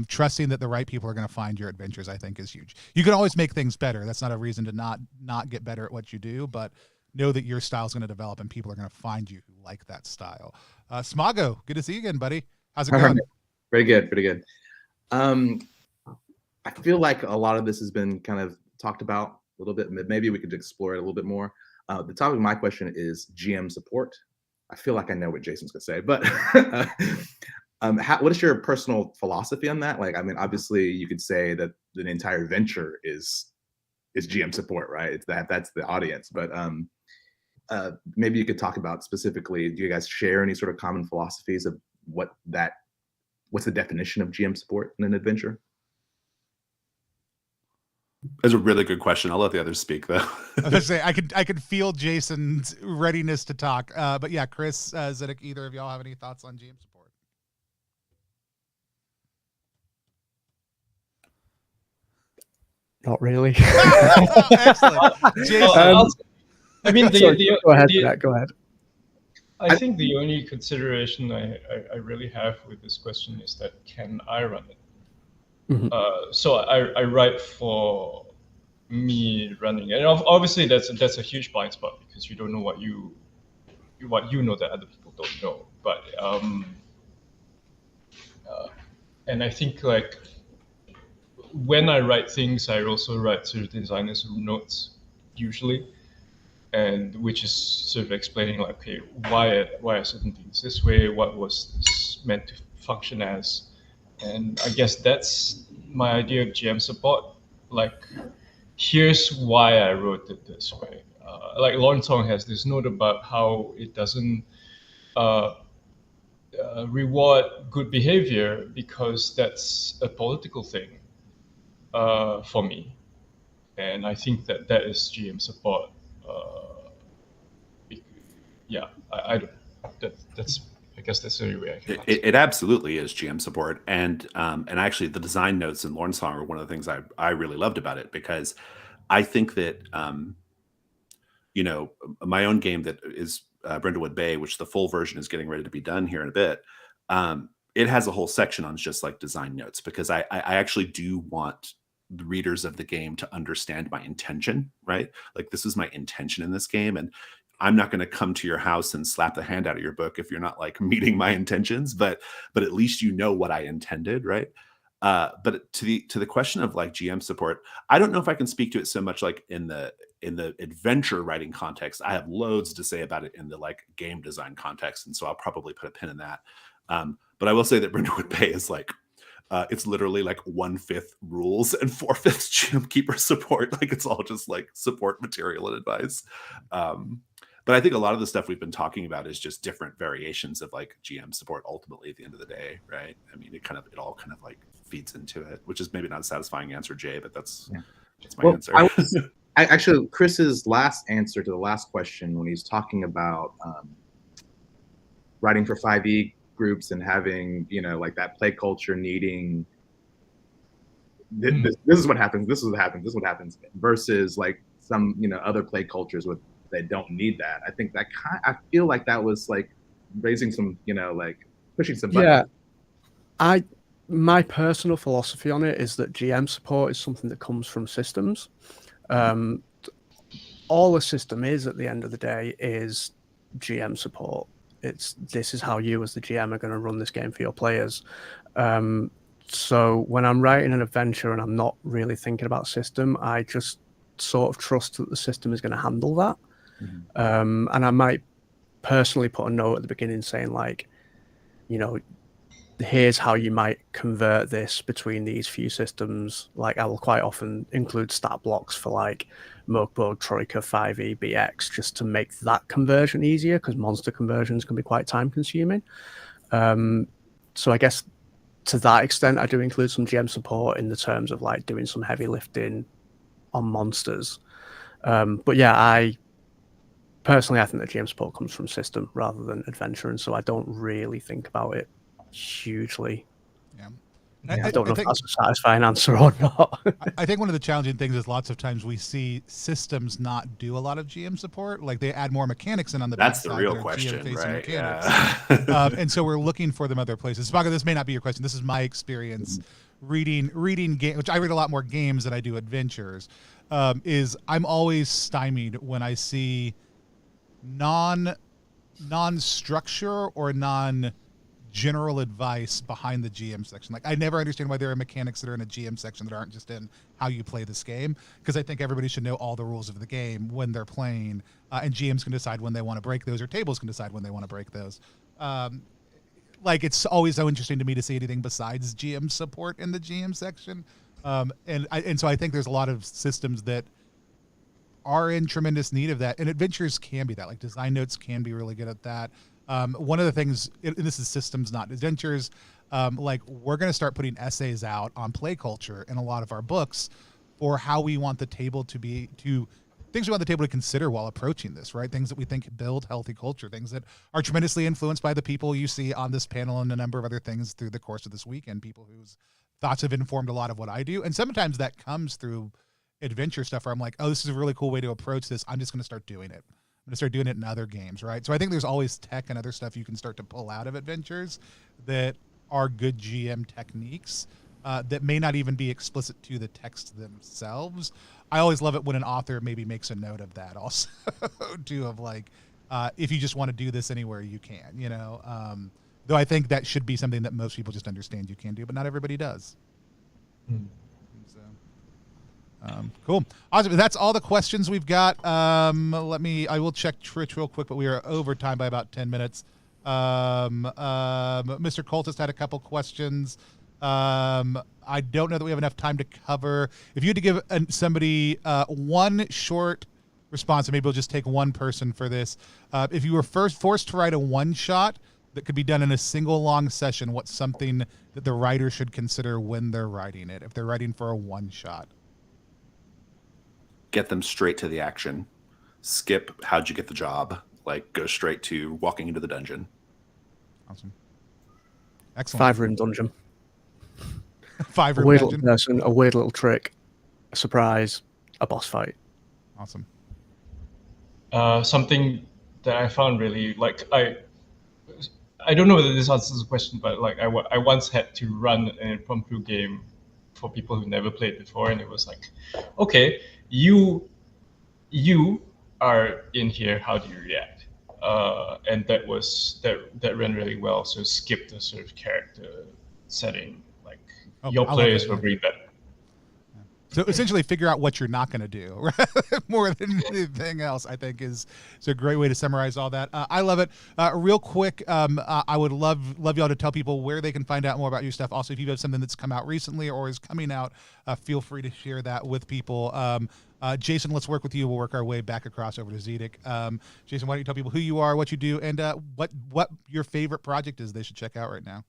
A: trusting that the right people are going to find your adventures, I think, is huge. You can always make things better. That's not a reason to not get better at what you do, but know that your style is going to develop and people are going to find you who like that style. Smago, good to see you again, buddy. How's it going?
K: Pretty good, pretty good. I feel like a lot of this has been kind of talked about a little bit. Maybe we could explore it a little bit more. The topic of my question is GM support. I feel like I know what Jason's gonna say, but what is your personal philosophy on that? Like, I mean, obviously you could say that the entire venture is GM support, right? It's that's the audience, but maybe you could talk about specifically, do you guys share any sort of common philosophies of what's the definition of GM support in an adventure?
D: That's a really good question. I'll let the others speak, though.
A: I was gonna say I could feel Jason's readiness to talk. But yeah, Chris, Zedeck, either of y'all have any thoughts on GM support?
C: Not really.
A: Excellent. Jason.
B: I mean,
C: go ahead, Zach, go ahead.
B: I think the only consideration I really have with this question is that can I run it?
C: Mm-hmm.
B: So I write for me running, and obviously that's a huge blind spot because you don't know what you know that other people don't know. But and I think like when I write things, I also write sort of designers notes usually, and which is sort of explaining like, okay, why are certain things this way? What was this meant to function as? And I guess that's my idea of GM support. Like, here's why I wrote it this way. Like Lawrence Song has this note about how it doesn't reward good behavior because that's a political thing for me. And I think that is GM support. Yeah, I don't. That's. I guess that's the only way I can.
D: It absolutely is GM support, and actually the design notes in Lawrence Song are one of the things I really loved about it, because I think that you know, my own game that is Brindlewood Bay, which the full version is getting ready to be done here in a bit. It has a whole section on just like design notes, because I actually do want the readers of the game to understand my intention, right? Like, this is my intention in this game, and I'm not going to come to your house and slap the hand out of your book if you're not like meeting my intentions, but at least you know what I intended, right? But to the question of like GM support, I don't know if I can speak to it so much like in the adventure writing context. I have loads to say about it in the like game design context, and so I'll probably put a pin in that. But I will say that Brindlewood Bay is like, it's literally like 1/5 rules and 4/5 GM keeper support. Like, it's all just like support material and advice. But I think a lot of the stuff we've been talking about is just different variations of like GM support ultimately at the end of the day, right? I mean, it all kind of like feeds into it, which is maybe not a satisfying answer, Jay, but that's my answer.
K: Actually, Chris's last answer to the last question, when he's talking about writing for 5e groups and having, you know, like that play culture needing this is what happens, this is what happens, this is what happens, versus like some, you know, other play cultures with they don't need that. I think that I feel like that was like raising some, you know, like pushing some buttons.
C: Yeah, my personal philosophy on it is that GM support is something that comes from systems. All a system is at the end of the day is GM support. this is how you as the GM are going to run this game for your players. So when I'm writing an adventure and I'm not really thinking about system, I just sort of trust that the system is going to handle that. And I might personally put a note at the beginning saying, like, you know, here's how you might convert this between these few systems. Like, I will quite often include stat blocks for like Mogbog, Troika, 5e, BX, just to make that conversion easier, because monster conversions can be quite time consuming. So I guess to that extent, I do include some GM support in the terms of like doing some heavy lifting on monsters. But yeah, I think the GM support comes from system rather than adventure, and so I don't really think about it hugely.
A: Yeah.
C: I don't know if that's a satisfying answer or not.
A: I think one of the challenging things is lots of times we see systems not do a lot of GM support. Like they add more mechanics in on the
D: That's
A: back
D: the
A: side
D: real
A: that are
D: question,
A: GM-facing
D: right?
A: mechanics.
D: Yeah.
A: And so we're looking for them other places. Spaga, this may not be your question. This is my experience reading games, which I read a lot more games than I do adventures, is I'm always stymied when I see non-structure or non-general advice behind the GM section. Like I never understand why there are mechanics that are in a GM section that aren't just in how you play this game, because I think everybody should know all the rules of the game when they're playing, and GMs can decide when they want to break those, or tables can decide when they want to break those. Like it's always so interesting to me to see anything besides GM support in the GM section, and so I think there's a lot of systems that are in tremendous need of that, and adventures can be that. Like design notes can be really good at that. One of the things, and this is systems, not adventures, like we're going to start putting essays out on play culture in a lot of our books for how we want the table to be, things we want the table to consider while approaching this, right? Things that we think build healthy culture, things that are tremendously influenced by the people you see on this panel and a number of other things through the course of this weekend, people whose thoughts have informed a lot of what I do. And sometimes that comes through adventure stuff where I'm like, oh, this is a really cool way to approach this. I'm just going to start doing it. I'm going to start doing it in other games, right? So I think there's always tech and other stuff you can start to pull out of adventures that are good GM techniques that may not even be explicit to the text themselves. I always love it when an author maybe makes a note of that also, too, of like, if you just want to do this anywhere, you can, you know? Though I think that should be something that most people just understand you can do, but not everybody does. Cool. Awesome. That's all the questions we've got. I will check Twitch real quick, but we are over time by about 10 minutes. Mr. Cultist had a couple questions. I don't know that we have enough time to cover. If you had to give somebody one short response, and maybe we'll just take one person for this. If you were forced to write a one-shot that could be done in a single long session, what's something that the writer should consider when they're writing it, if they're writing for a one-shot?
D: Get them straight to the action. Skip how'd you get the job. Like go straight to walking into the dungeon.
A: Awesome. Excellent.
C: 5-room dungeon.
A: 5-room
C: a weird
A: dungeon.
C: Little person, a weird little trick, a surprise, a boss fight.
A: Awesome.
B: Something that I found really like I don't know whether this answers the question, but like I once had to run an impromptu game for people who never played before, and it was like, okay, you are in here, how do you react? And that ran really well. So skip the sort of character setting, like your players will bring that.
A: So essentially figure out what you're not going to do, right? More than anything else, I think is a great way to summarize all that. I love it. Real quick, I would love y'all to tell people where they can find out more about your stuff. Also, if you have something that's come out recently or is coming out, feel free to share that with people. Jason, let's work with you. We'll work our way back across over to Zedeck. Jason, why don't you tell people who you are, what you do, and what your favorite project is they should check out right now?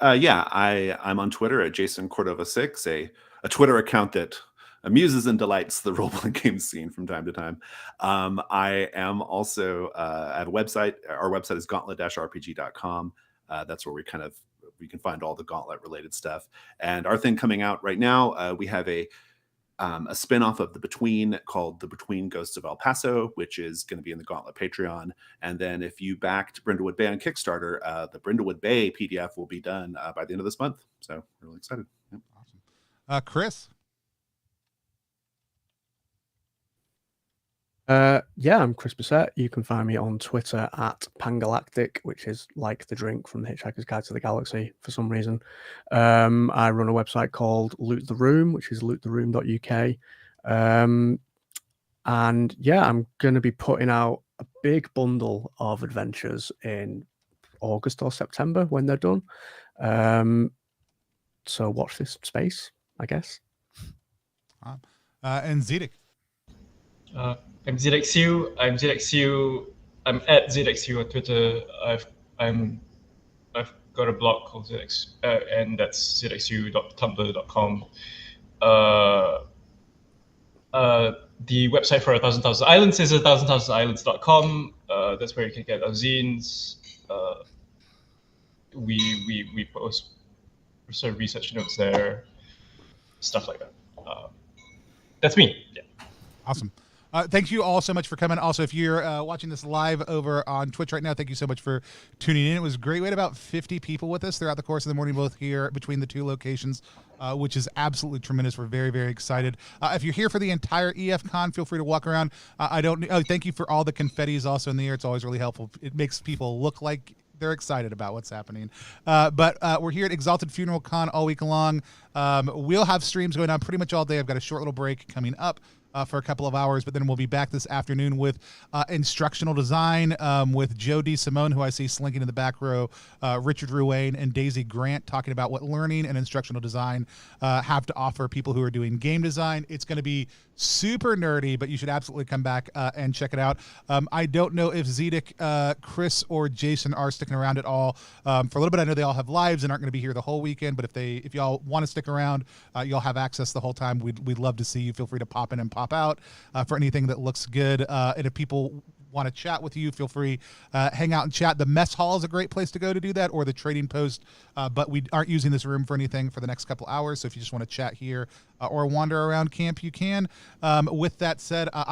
D: I'm on Twitter at JasonCordova6, a Twitter account that amuses and delights the role-playing game scene from time to time. I am also at a website. Our website is gauntlet-rpg.com. That's where we can find all the Gauntlet-related stuff. And our thing coming out right now, we have a spin-off of The Between called The Between Ghosts of El Paso, which is going to be in the Gauntlet Patreon. And then if you backed Brindlewood Bay on Kickstarter, the Brindlewood Bay PDF will be done by the end of this month. So really excited. Yep.
A: Awesome. Chris?
C: Yeah, I'm Chris Bissette. You can find me on Twitter at Pangalactic, which is like the drink from The Hitchhiker's Guide to the Galaxy for some reason. I run a website called Loot the Room, which is loottheroom.uk. And yeah, I'm going to be putting out a big bundle of adventures in August or September when they're done. So watch this space, I guess.
A: And Zedeck.
B: I'm Zedeck Siew. I'm Zedeck Siew. I'm at Zedeck Siew on Twitter. I've got a blog called Zedeck, and that's zedecksiew.tumblr.com. The website for 1,000 Islands is 1,000islands.com. That's where you can get our zines. We post sort of research notes there, stuff like that. That's me. Yeah.
A: Awesome. Thank you all so much for coming. Also, if you're watching this live over on Twitch right now, thank you so much for tuning in. It was great. We had about 50 people with us throughout the course of the morning, both here between the two locations, which is absolutely tremendous. We're very, very excited. If you're here for the entire EFCon, feel free to walk around. Thank you for all the confettis also in the air. It's always really helpful. It makes people look like they're excited about what's happening. But we're here at Exalted Funeral Con all week long. We'll have streams going on pretty much all day. I've got a short little break coming up for a couple of hours, but then we'll be back this afternoon with instructional design with Joe D. Simone, who I see slinking in the back row, Richard Ruane, and Daisy Grant talking about what learning and instructional design have to offer people who are doing game design. It's going to be super nerdy, but you should absolutely come back and check it out. I don't know if Zedeck, Chris, or Jason are sticking around at all. For a little bit, I know they all have lives and aren't going to be here the whole weekend, but if y'all want to stick around, y'all have access the whole time. We'd love to see you. Feel free to pop in and pop out for anything that looks good. And if people want to chat with you, feel free, hang out and chat. The mess hall is a great place to go to do that, or the trading post, but we aren't using this room for anything for the next couple hours. So if you just want to chat here or wander around camp, you can. With that said,